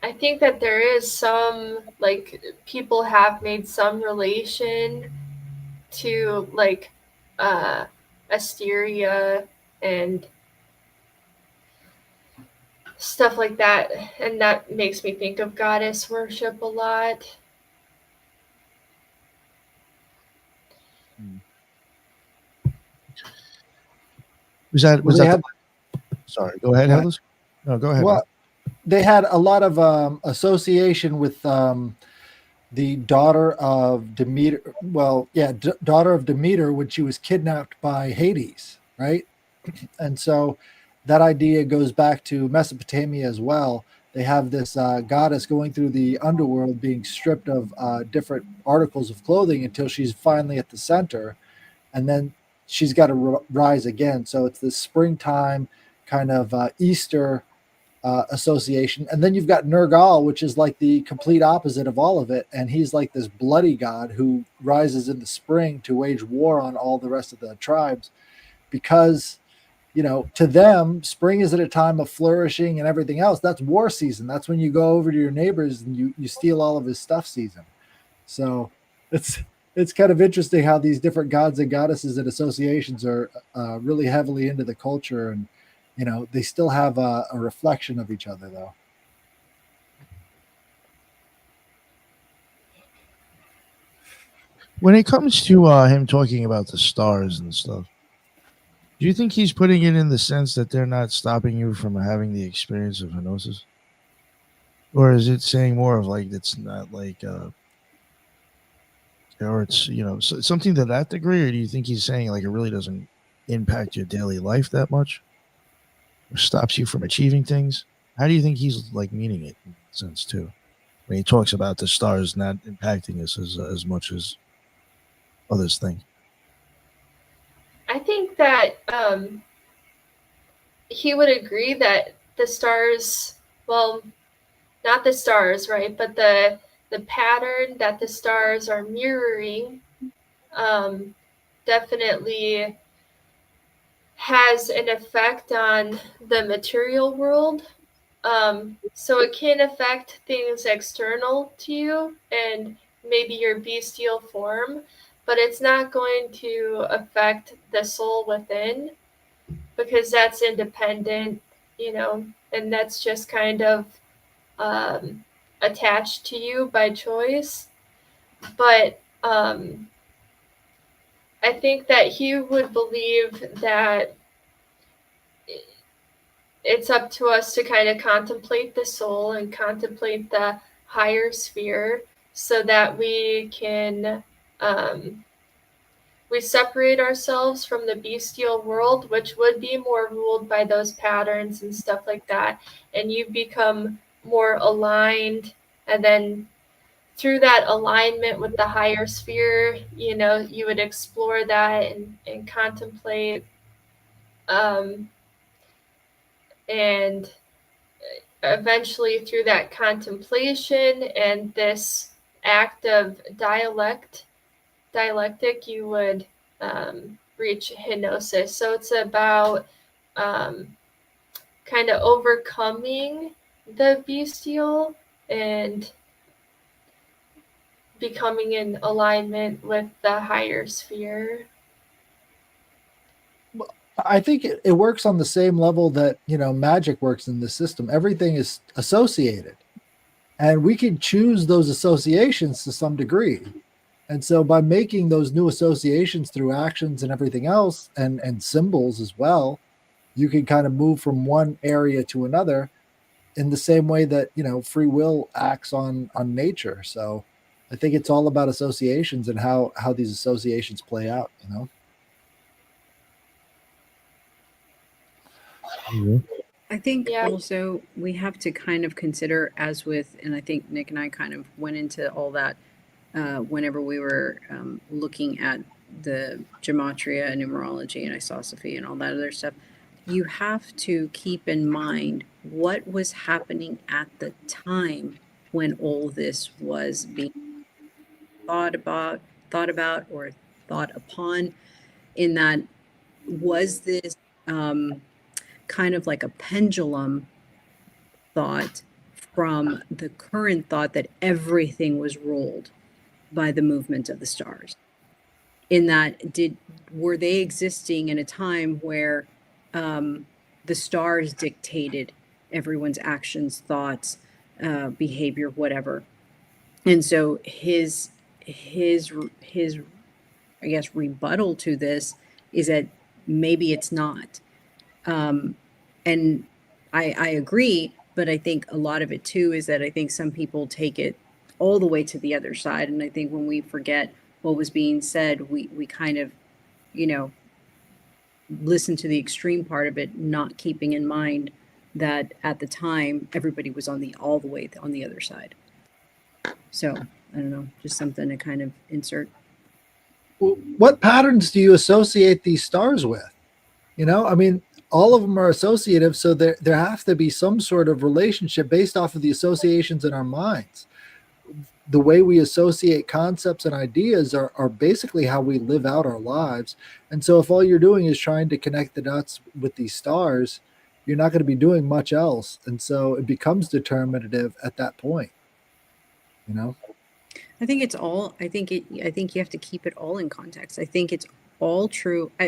I think that there is some, like, people have made some relation to, like, Asteria and stuff like that, and that makes me think of goddess worship a lot. Was They that had, sorry, go ahead, Yeah. Headless. No, go ahead. well, they had a lot of association with the daughter of Demeter. Well, yeah, daughter of Demeter when she was kidnapped by Hades, right? And so that idea goes back to Mesopotamia as well. They have this goddess going through the underworld, being stripped of different articles of clothing until she's finally at the center, and then she's got to rise again. So it's this springtime kind of Easter association. And then you've got Nergal, which is like the complete opposite of all of it. And he's like this bloody god who rises in the spring to wage war on all the rest of the tribes, because, you know, to them, spring is at a time of flourishing and everything else. That's war season. That's when you go over to your neighbors and you steal all of his stuff season. So it's kind of interesting how these different gods and goddesses and associations are really heavily into the culture, and you know, they still have a reflection of each other, though. When it comes to him talking about the stars and stuff, do you think he's putting it in the sense that they're not stopping you from having the experience of hypnosis? Or is it saying more of like it's not like or it's, you know, something to that degree? Or do you think he's saying like it really doesn't impact your daily life that much, or stops you from achieving things? How do you think he's like meaning it in that sense too, when he talks about the stars not impacting us as much as others think? I think that he would agree that the stars, well, not the stars, right, but the pattern that the stars are mirroring definitely has an effect on the material world. So it can affect things external to you and maybe your bestial form, but it's not going to affect the soul within, because that's independent, you know, and that's just kind of attached to you by choice. But I think that he would believe that it's up to us to kind of contemplate the soul and contemplate the higher sphere, so that we can we separate ourselves from the bestial world, which would be more ruled by those patterns and stuff like that, and you become more aligned. And then through that alignment with the higher sphere, you know, you would explore that and contemplate, and eventually through that contemplation and this act of dialectic, you would reach hypnosis. So it's about kind of overcoming the bestial and becoming in alignment with the higher sphere. I think it works on the same level that, you know, magic works in the system. Everything is associated, and we can choose those associations to some degree. And so by making those new associations through actions and everything else, and symbols as well, you can kind of move from one area to another in the same way that, you know, free will acts on nature. So I think it's all about associations and how these associations play out, you know. I think Yeah. also we have to kind of consider, as with, and I think Nick and I kind of went into all that whenever we were looking at the Gematria and numerology and isosophy and all that other stuff, you have to keep in mind what was happening at the time when all this was being thought about, or thought upon. In that, was this kind of like a pendulum thought from the current thought that everything was ruled by the movement of the stars? In that, were they existing in a time where the stars dictated everyone's actions, thoughts, behavior, whatever? And so his I guess rebuttal to this is that maybe it's not. And I agree, but I think a lot of it too is that I think some people take it all the way to the other side. And I think when we forget what was being said, we kind of, you know, listen to the extreme part of it, not keeping in mind that at the time everybody was on all the way on the other side. So I don't know, just something to kind of insert. What patterns do you associate these stars with? You know, I mean, all of them are associative, so there have to be some sort of relationship based off of the associations in our minds. The way we associate concepts and ideas are basically how we live out our lives. And so if all you're doing is trying to connect the dots with these stars, you're not going to be doing much else. And so it becomes determinative at that point, you know? I think it's all, I think you have to keep it all in context. I think it's all true. How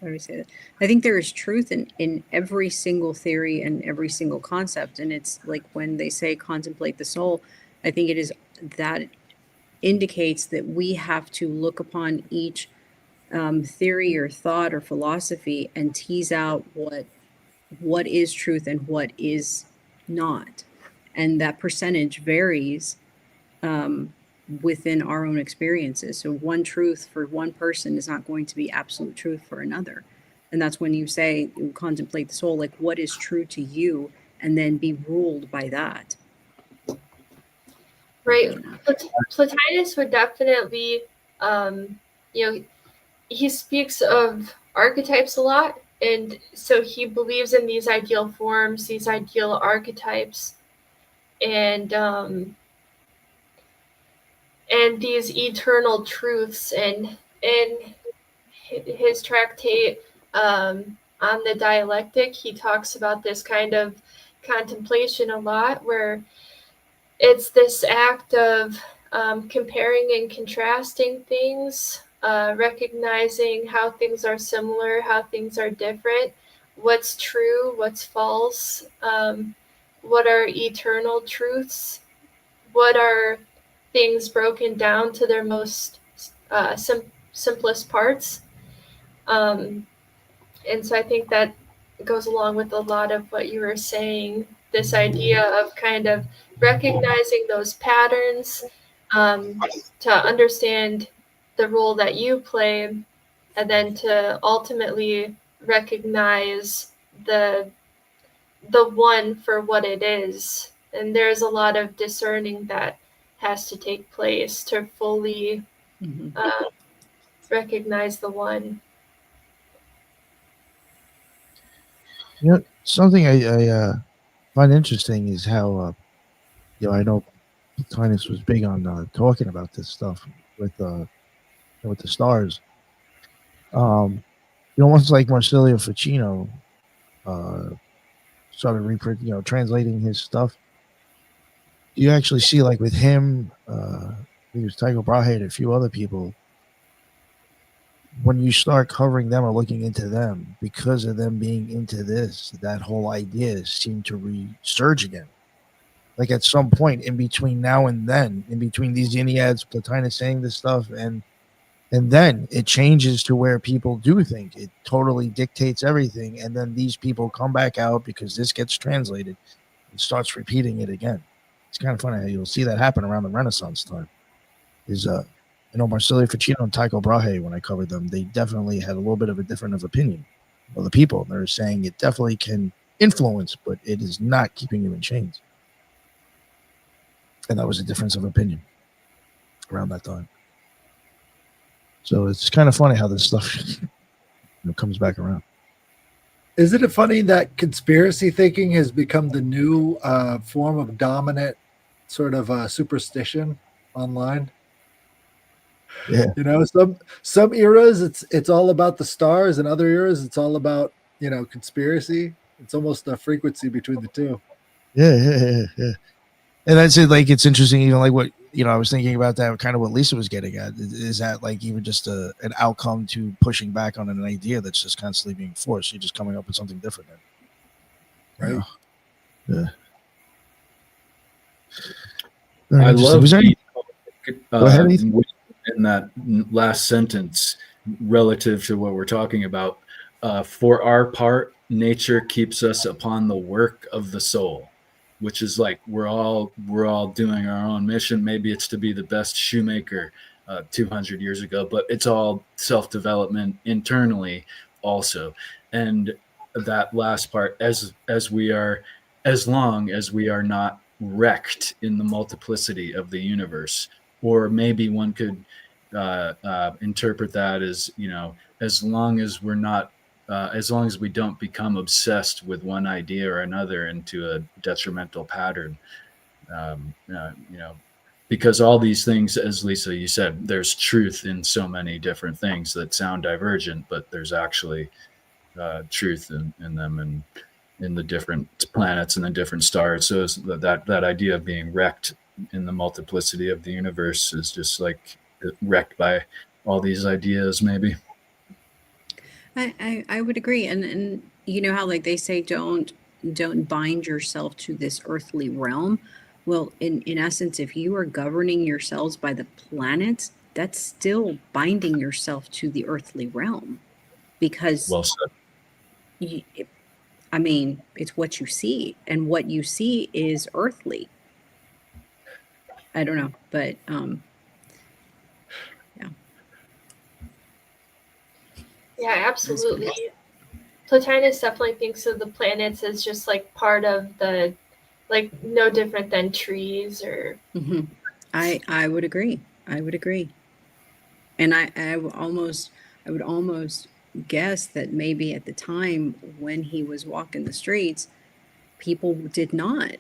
do I say that? I think there is truth in every single theory and every single concept. And it's like when they say contemplate the soul, I think it is that indicates that we have to look upon each theory or thought or philosophy and tease out what is truth and what is not. And that percentage varies within our own experiences. So one truth for one person is not going to be absolute truth for another. And that's when you say, you contemplate the soul, like what is true to you, and then be ruled by that. Right. Plotinus would definitely, he speaks of archetypes a lot. And so he believes in these ideal forms, these ideal archetypes, and these eternal truths. And in his tractate on the dialectic, he talks about this kind of contemplation a lot, where it's this act of comparing and contrasting things, recognizing how things are similar, how things are different, what's true, what's false, what are eternal truths, what are things broken down to their most simplest parts. And so I think that goes along with a lot of what you were saying, this idea of kind of recognizing those patterns, to understand the role that you play, and then to ultimately recognize the one for what it is. And there's a lot of discerning that has to take place to fully recognize the one. You know, something I find interesting is how, I know Plotinus was big on talking about this stuff with the stars. Once like Marsilio Ficino started translating his stuff, you actually see like with him, he was Tycho Brahe and a few other people. When you start covering them or looking into them, because of them being into this, that whole idea seemed to resurge again. Like at some point in between now and then, in between these Enneads, Plotinus saying this stuff, and then it changes to where people do think it totally dictates everything, and then these people come back out because this gets translated and starts repeating it again. It's kind of funny how you'll see that happen around the Renaissance time. Marsilio Ficino and Tycho Brahe, when I covered them, they definitely had a little bit of a different of opinion of the people. They're saying it definitely can influence, but it is not keeping you in chains. And that was a difference of opinion. around that time. So it's kind of funny how this stuff comes back around. Isn't it funny that conspiracy thinking has become the new form of dominant sort of superstition online? Yeah. You know, some eras it's all about the stars, and other eras it's all about, you know, conspiracy. It's almost a frequency between the two. Yeah. And that's it. Like, it's interesting, even like what, I was thinking about that, kind of what Lisa was getting at. Is that like even just an outcome to pushing back on an idea that's just constantly being forced? You're just coming up with something different. Right. Yeah. I love Was there any, go ahead, Ethan. in that last sentence relative to what we're talking about. For our part, nature keeps us upon the work of the soul, which is like we're all doing our own mission. Maybe it's to be the best shoemaker 200 years ago, but it's all self-development internally also. And that last part, as long as we are not wrecked in the multiplicity of the universe, or maybe one could interpret that as, as long as we're not as long as we don't become obsessed with one idea or another into a detrimental pattern, because all these things, as Lisa, you said, there's truth in so many different things that sound divergent, but there's actually truth in them, and in the different planets and the different stars. So that idea of being wrecked in the multiplicity of the universe is just like wrecked by all these ideas, maybe. I would agree, and you know how like they say don't bind yourself to this earthly realm. Well, in essence, if you are governing yourselves by the planets, that's still binding yourself to the earthly realm, because Well said. you, I mean, it's what you see, and what you see is earthly. I don't know, but yeah. Yeah, absolutely. Plotinus definitely thinks of the planets as just like part of the, like, no different than trees or. Mm-hmm. I would agree. I would agree. And I would almost guess that maybe at the time when he was walking the streets, people did not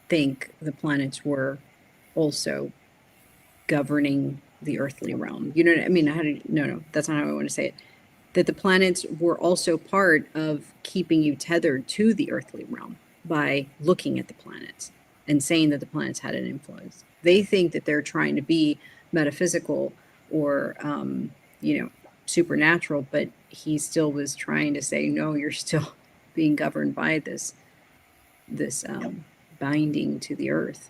think the planets were also governing the earthly realm. You know what I mean? No, that's not how I want to say it. That the planets were also part of keeping you tethered to the earthly realm by looking at the planets and saying that the planets had an influence. They think that they're trying to be metaphysical or, supernatural, but he still was trying to say, no, you're still being governed by this binding to the earth.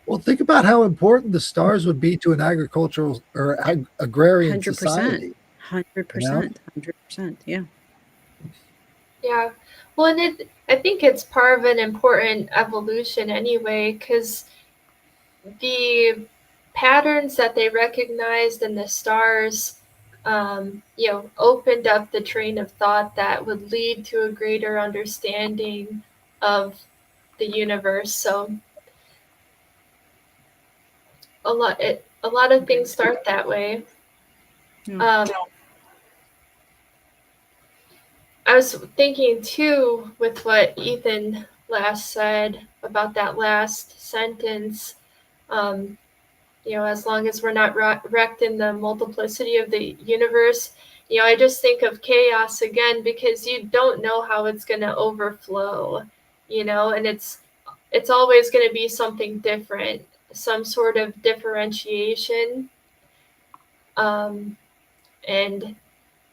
Well, think about how important the stars would be to an agricultural or agrarian 100%, society. 100%, 100%, yeah. Yeah, well, and I think it's part of an important evolution anyway, because the patterns that they recognized in the stars, opened up the train of thought that would lead to a greater understanding of the universe. So a lot of things start that way. Yeah. I was thinking too with what Ethan last said about that last sentence. As long as we're not wrecked in the multiplicity of the universe, I just think of chaos again, because you don't know how it's going to overflow, and it's always going to be something different, some sort of differentiation. And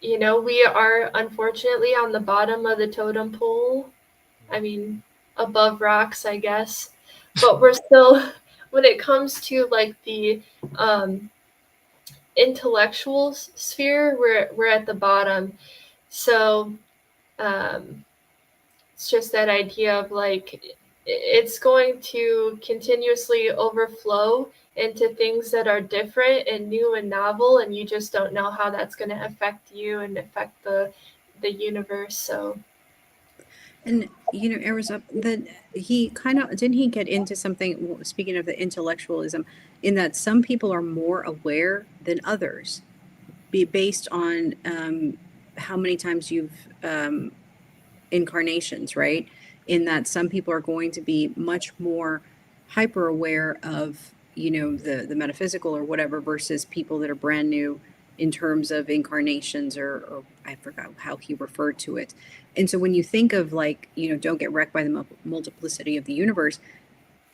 we are unfortunately on the bottom of the totem pole. I mean, above rocks, I guess. But we're still, when it comes to like the intellectual sphere, we're at the bottom. So it's just that idea of like, it's going to continuously overflow into things that are different and new and novel, and you just don't know how that's going to affect you and affect the universe. So And Eros Up, that he kind of didn't he get into something, speaking of the intellectualism, in that some people are more aware than others, be based on how many times you've incarnations, right? In that some people are going to be much more hyper aware of the metaphysical or whatever, versus people that are brand new in terms of incarnations, or I forgot how he referred to it. And so when you think of, like, don't get wrecked by the multiplicity of the universe,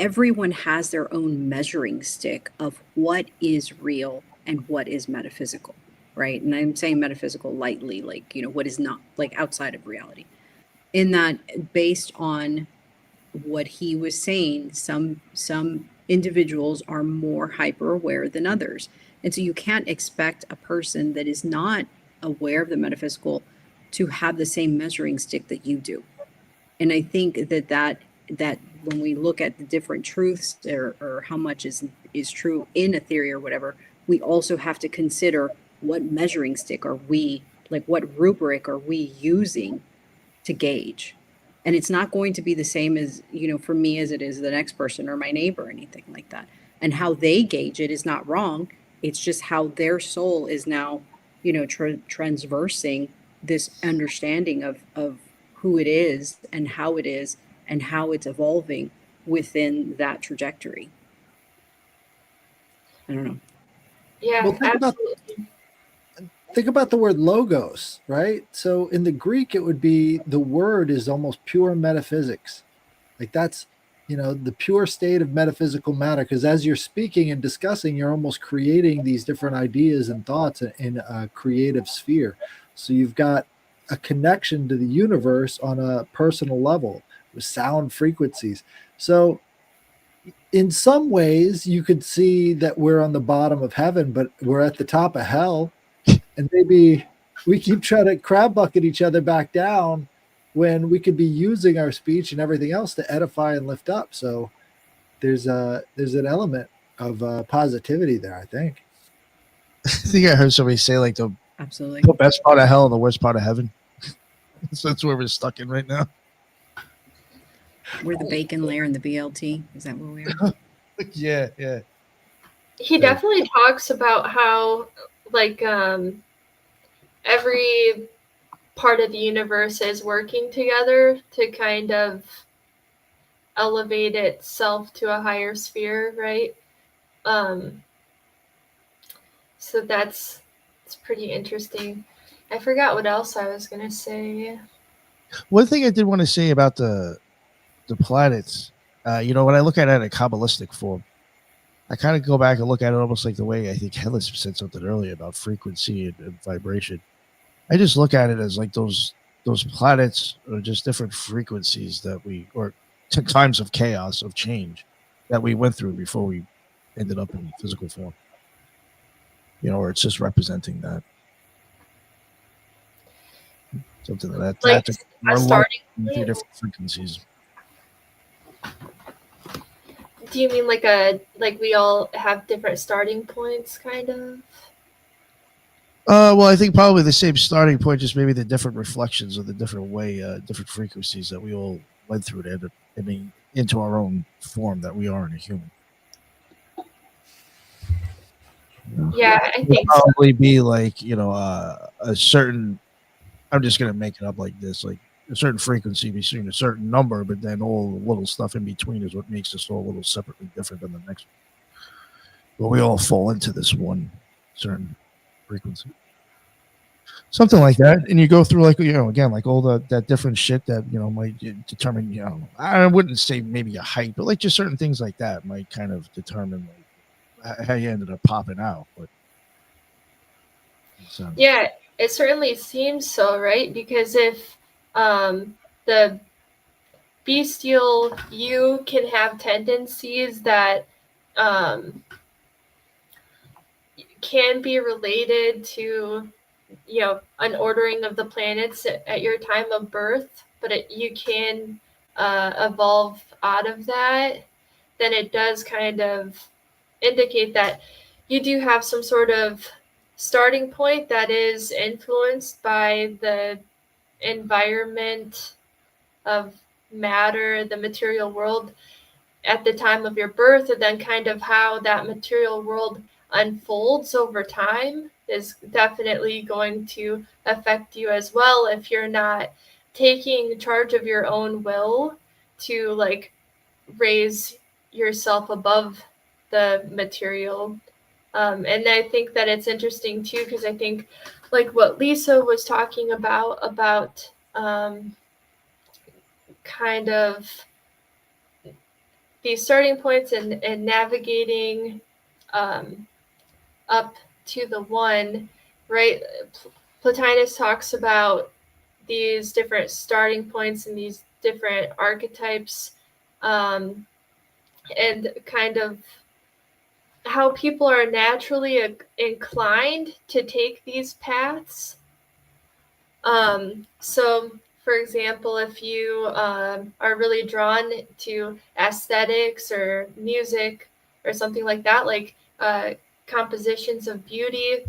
everyone has their own measuring stick of what is real and what is metaphysical, right? And I'm saying metaphysical lightly, like, what is not, like, outside of reality. In that, based on what he was saying, some individuals are more hyper aware than others. And so you can't expect a person that is not aware of the metaphysical to have the same measuring stick that you do. And I think that when we look at the different truths, or how much is true in a theory or whatever, we also have to consider what measuring stick are we, like, what rubric are we using to gauge. And it's not going to be the same as, for me, as it is the next person or my neighbor or anything like that. And how they gauge it is not wrong. It's just how their soul is now, transversing this understanding of who it is and how it is and how it's evolving within that trajectory. I don't know. Yeah, Well, absolutely. think about the word logos, right? So in the Greek, it would be, the word is almost pure metaphysics. Like that's, the pure state of metaphysical matter. Because as you're speaking and discussing, you're almost creating these different ideas and thoughts in a creative sphere. So you've got a connection to the universe on a personal level with sound frequencies. So in some ways, you could see that we're on the bottom of heaven, but we're at the top of hell. And maybe we keep trying to crab bucket each other back down when we could be using our speech and everything else to edify and lift up. So there's an element of positivity there, I think. I think I heard somebody say, like, the Absolutely. best part of hell and the worst part of heaven. So that's where we're stuck in right now. We're the bacon layer and the BLT. Is that where we are? Yeah. He definitely talks about how, like, every part of the universe is working together to kind of elevate itself to a higher sphere, right? So that's pretty interesting. I forgot what else I was gonna say. One thing I did want to say about the planets, when I look at it in a Kabbalistic form, I kind of go back and look at it almost like the way I think Hellas said something earlier about frequency and vibration. I just look at it as like those planets are just different frequencies that or times of chaos, of change that we went through before we ended up in physical form. Or it's just representing that. Something like that. Like a starting a few point? different frequencies. Do you mean like we all have different starting points, kind of? Well, I think probably the same starting point, just maybe the different reflections of the different way, different frequencies that we all went through to end up into our own form that we are in a human. Yeah, I think probably be like, a certain, I'm just going to make it up like this, like a certain frequency between a certain number, but then all the little stuff in between is what makes us all a little separately different than the next one. But we all fall into this one certain frequency. Something like that. And you go through, like, again, like all that different shit that, might determine, I wouldn't say maybe a height, but like just certain things like that might kind of determine like how you ended up popping out. But yeah, it certainly seems so, right? Because if the bestial you can have tendencies that can be related to an ordering of the planets at your time of birth, but you can evolve out of that, then it does kind of indicate that you do have some sort of starting point that is influenced by the environment of matter, the material world at the time of your birth, and then kind of how that material world unfolds over time is definitely going to affect you as well if you're not taking charge of your own will to like raise yourself above the material. And I think that it's interesting too, because I think like what Lisa was talking about kind of these starting points and navigating up to the one, right? Plotinus talks about these different starting points and these different archetypes, and kind of how people are naturally inclined to take these paths. So, for example, if you are really drawn to aesthetics or music or something like that, like compositions of beauty,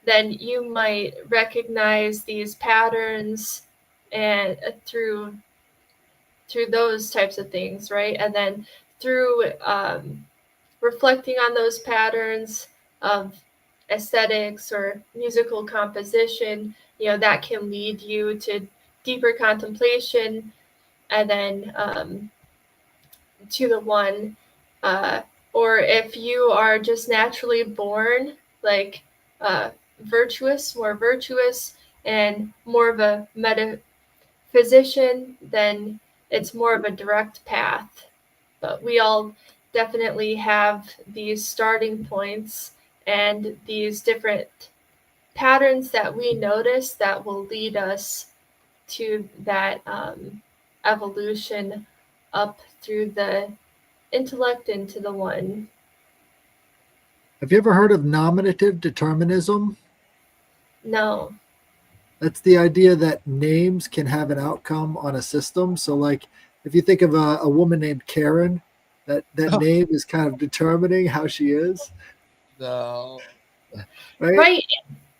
then you might recognize these patterns and through those types of things, right? And then through reflecting on those patterns of aesthetics or musical composition, that can lead you to deeper contemplation, and then to the one. Or if you are just naturally born like more virtuous, and more of a metaphysician, then it's more of a direct path. But we all definitely have these starting points and these different patterns that we notice that will lead us to that evolution up through the intellect into the one. Have you ever heard of nominative determinism? No. That's the idea that names can have an outcome on a system. So, like, if you think of a woman named Karen, that Oh. name is kind of determining how she is. No. Right.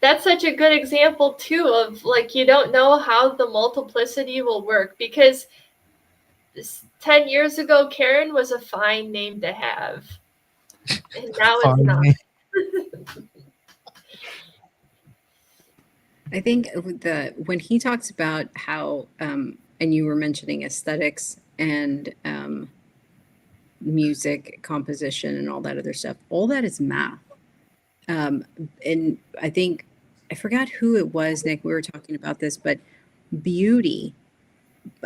That's such a good example too of like you don't know how the multiplicity will work, because 10 years ago Karen was a fine name to have, and now it's Fine not. name. I think when he talks about how and you were mentioning aesthetics and music composition and all that other stuff, all that is math. And I think I forgot who it was, Nick. We were talking about this, but beauty,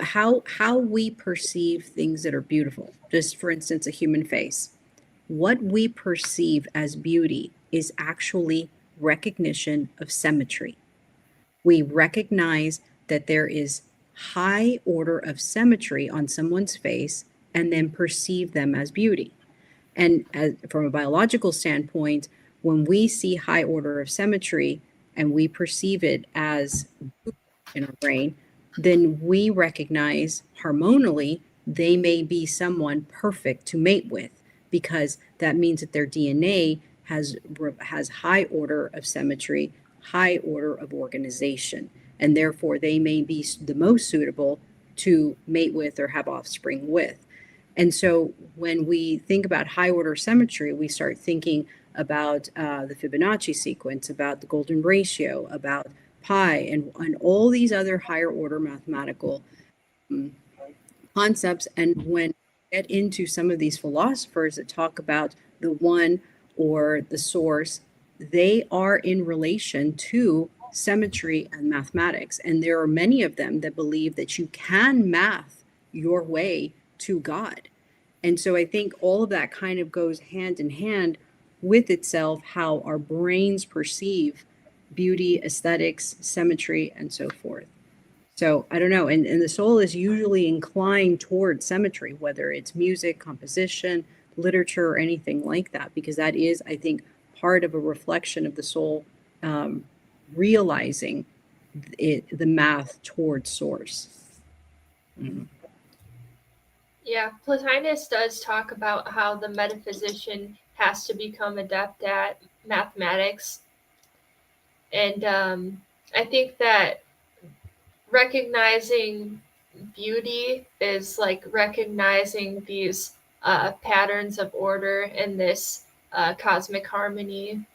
how we perceive things that are beautiful. Just for instance, a human face. What we perceive as beauty is actually recognition of symmetry. We recognize that there is high order of symmetry on someone's face and then perceive them as beauty. And from a biological standpoint, when we see high order of symmetry and we perceive it as in our brain, then we recognize hormonally they may be someone perfect to mate with, because that means that their DNA has high order of symmetry, high order of organization, and therefore they may be the most suitable to mate with or have offspring with. And so when we think about high order symmetry, we start thinking about the Fibonacci sequence, about the golden ratio, about pi, and all these other higher order mathematical concepts. And when we get into some of these philosophers that talk about the one or the source, they are in relation to symmetry and mathematics. And there are many of them that believe that you can math your way to God. And so I think all of that kind of goes hand in hand with itself, how our brains perceive beauty, aesthetics, symmetry, and so forth. So I don't know. And the soul is usually inclined towards symmetry, whether it's music, composition, literature, or anything like that, because that is, I think, part of a reflection of the soul realizing the math towards source. Mm-hmm. Yeah, Plotinus does talk about how the metaphysician has to become adept at mathematics. And I think that recognizing beauty is like recognizing these patterns of order in this cosmic harmony.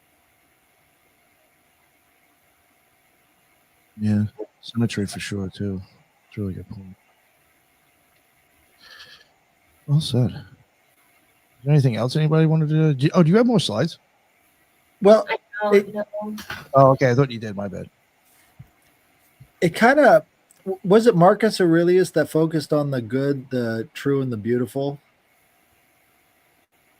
Yeah, symmetry for sure too. It's a really good point. Well said. Is there anything else anybody wanted to do? Oh, do you have more slides? Well, I don't know. Oh, okay. I thought you did. My bad. it kind of was it Marcus Aurelius that focused on the good, the true, and the beautiful.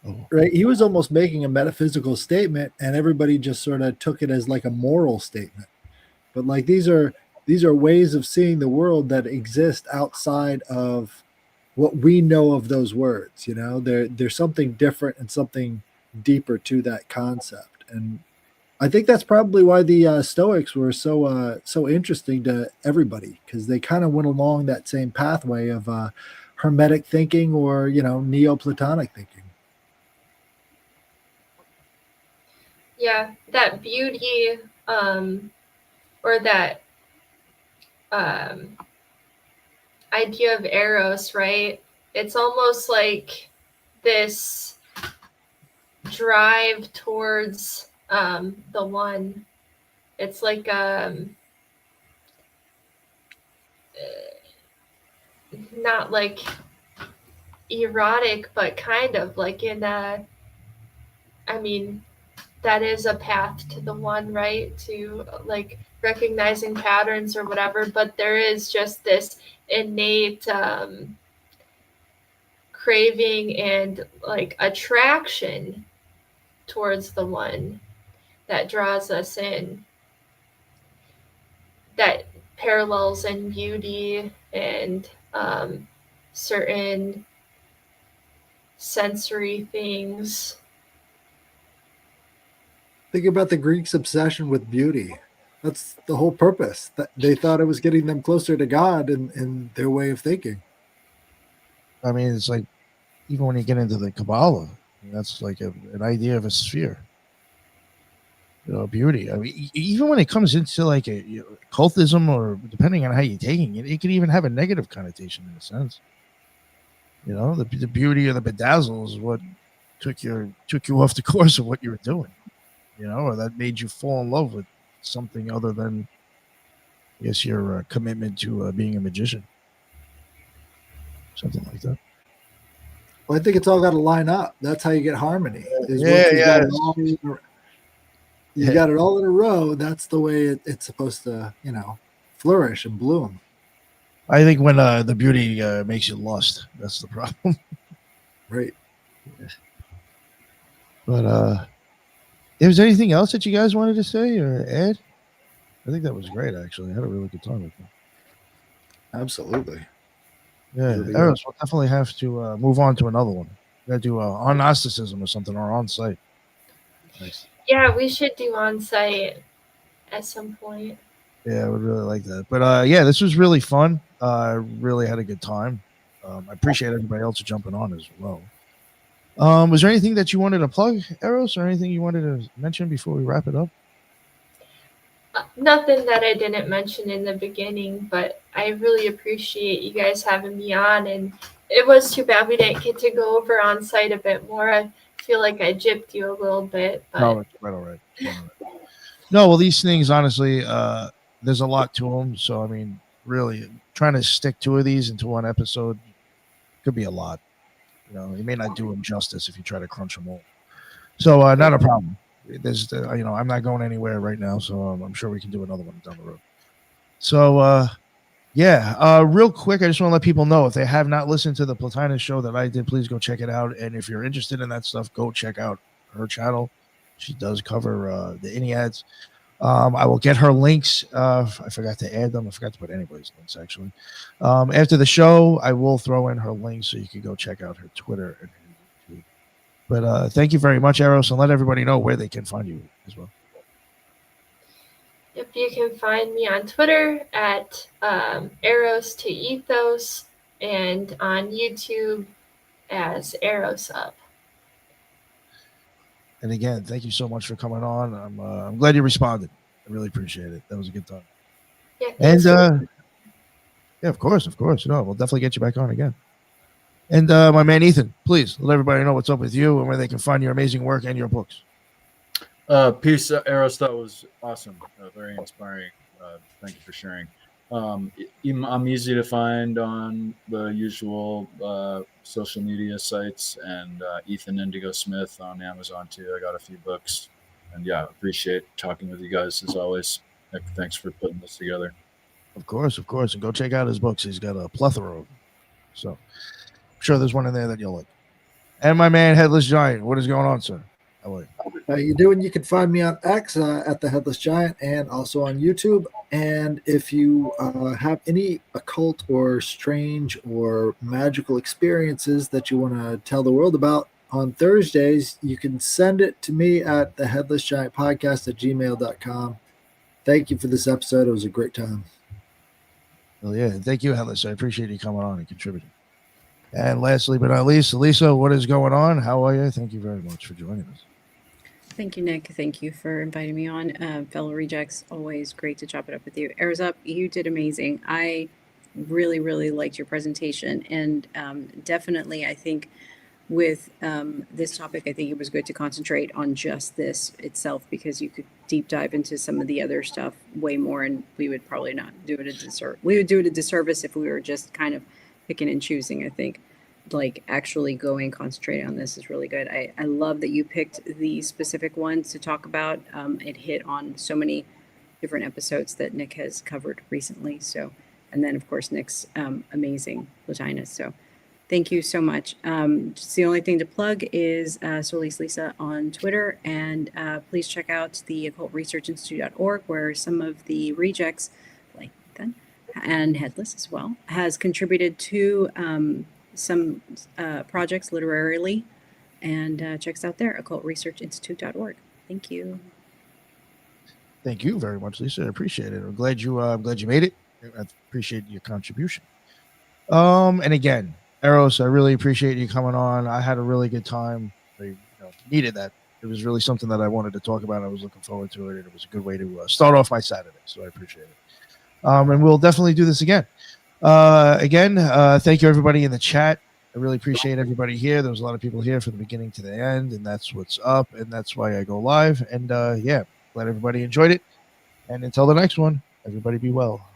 Oh, Right, he was almost making a metaphysical statement, and everybody just sort of took it as like a moral statement. But like these are ways of seeing the world that exist outside of what we know of those words. You know, there's something different and something deeper to that concept, and I think that's probably why the Stoics were so interesting to everybody, because they kind of went along that same pathway of Hermetic thinking, or Neoplatonic thinking. Yeah, that beauty, or that idea of Eros, right? It's almost like this drive towards the one. It's like not like erotic, but kind of like in a, I mean, that is a path to the one, right? To like recognizing patterns or whatever, but there is just this innate craving and like attraction towards the one that draws us in, that parallels in beauty and certain sensory things. Think about the Greeks' obsession with beauty. That's the whole purpose. That they thought it was getting them closer to God in their way of thinking. I mean, it's like even when you get into the Kabbalah, that's like an idea of a sphere. Beauty. I mean, even when it comes into like a cultism, or depending on how you're taking it, it can even have a negative connotation in a sense. The beauty of the bedazzle is what took you off the course of what you were doing. Or that made you fall in love with something other than, I guess, your commitment to being a magician. Something like that. Well, I think it's all got to line up. That's how you get harmony. Is Yeah, once you got it all in a row. That's the way it's supposed to, flourish and bloom. I think when the beauty makes you lust, that's the problem. Right. Yeah. But is there anything else that you guys wanted to say or add? I think that was great, actually. I had a really good time with them. Absolutely. Yeah, Eros, we'll definitely have to move on to another one. We got to do on Gnosticism or something, or on site. Nice. Yeah, we should do on site at some point. Yeah, I would really like that. But yeah, this was really fun. I really had a good time. I appreciate everybody else jumping on as well. Was there anything that you wanted to plug, Eros, or anything you wanted to mention before we wrap it up? Nothing that I didn't mention in the beginning, but I really appreciate you guys having me on. And it was too bad we didn't get to go over on site a bit more. I feel like I gypped you a little bit. But... No, it's right, all right. No, well, these things, honestly, there's a lot to them. So, I mean, really, trying to stick two of these into one episode could be a lot. You may not do them justice if you try to crunch them all. So, not a problem. There's, I'm not going anywhere right now, so I'm sure we can do another one down the road. So, yeah, real quick, I just want to let people know, if they have not listened to the Platonism show that I did, please go check it out. And if you're interested in that stuff, go check out her channel. She does cover the Enneads. I will get her links. I forgot to add them. I forgot to put anybody's links, actually. After the show, I will throw in her links so you can go check out her Twitter and her YouTube. But thank you very much, Eros, and let everybody know where they can find you as well. Yep, you can find me on Twitter at Eros to Ethos, and on YouTube as Eros Up. And again, thank you so much for coming on. I'm glad you responded. I really appreciate it. That was a good time. Yeah, and Yeah, of course. No, we'll definitely get you back on again. And my man Ethan, please let everybody know what's up with you and where they can find your amazing work and your books. Peace, Eros. That was awesome. Very inspiring. Thank you for sharing. I'm easy to find on the usual social media sites, and Ethan Indigo Smith on Amazon too. I got a few books, and yeah, appreciate talking with you guys as always. Thanks for putting this together. Of course. And go check out his books. He's got a plethora of them. So I'm sure there's one in there that you'll like. And my man Headless Giant, what is going on, sir? How are you? How you doing? You can find me on X at the Headless Giant, and also on YouTube. And if you have any occult or strange or magical experiences that you want to tell the world about on Thursdays, you can send it to me at the Headless Giant Podcast at gmail.com. Thank you for this episode. It was a great time. Well, yeah, thank you, Headless. I appreciate you coming on and contributing. And lastly but not least, Lisa, what is going on? How are you? Thank you very much for joining us. Thank you, Nick. Thank you for inviting me on. Fellow Rejects, always great to chop it up with you. Eros Up, you did amazing. I really, really liked your presentation. And definitely, I think with this topic, I think it was good to concentrate on just this itself, because you could deep dive into some of the other stuff way more, and we would probably not do it a disservice. We would do it a disservice if we were just kind of picking and choosing. I think like actually going concentrating on this is really good. I love that you picked the specific ones to talk about. It hit on so many different episodes that Nick has covered recently. So, and then of course Nick's amazing Plotinus. So thank you so much. Just the only thing to plug is Solis Lisa on Twitter, and please check out the Occult Research Institute.org, where some of the rejects, like Ethan and Headless as well, has contributed to some projects literarily, and checks out there, occultresearchinstitute.org. Thank you. Thank you very much, Lisa. I appreciate it. I'm glad you made it. I appreciate your contribution. And again, Eros, I really appreciate you coming on. I had a really good time. I needed that. It was really something that I wanted to talk about. I was looking forward to it, and it was a good way to start off my Saturday. So I appreciate it. And we'll definitely do this again. Thank you everybody in the chat. I really appreciate everybody here. There was a lot of people here from the beginning to the end, and that's what's up, and that's why I go live. And glad everybody enjoyed it. And until the next one, everybody be well.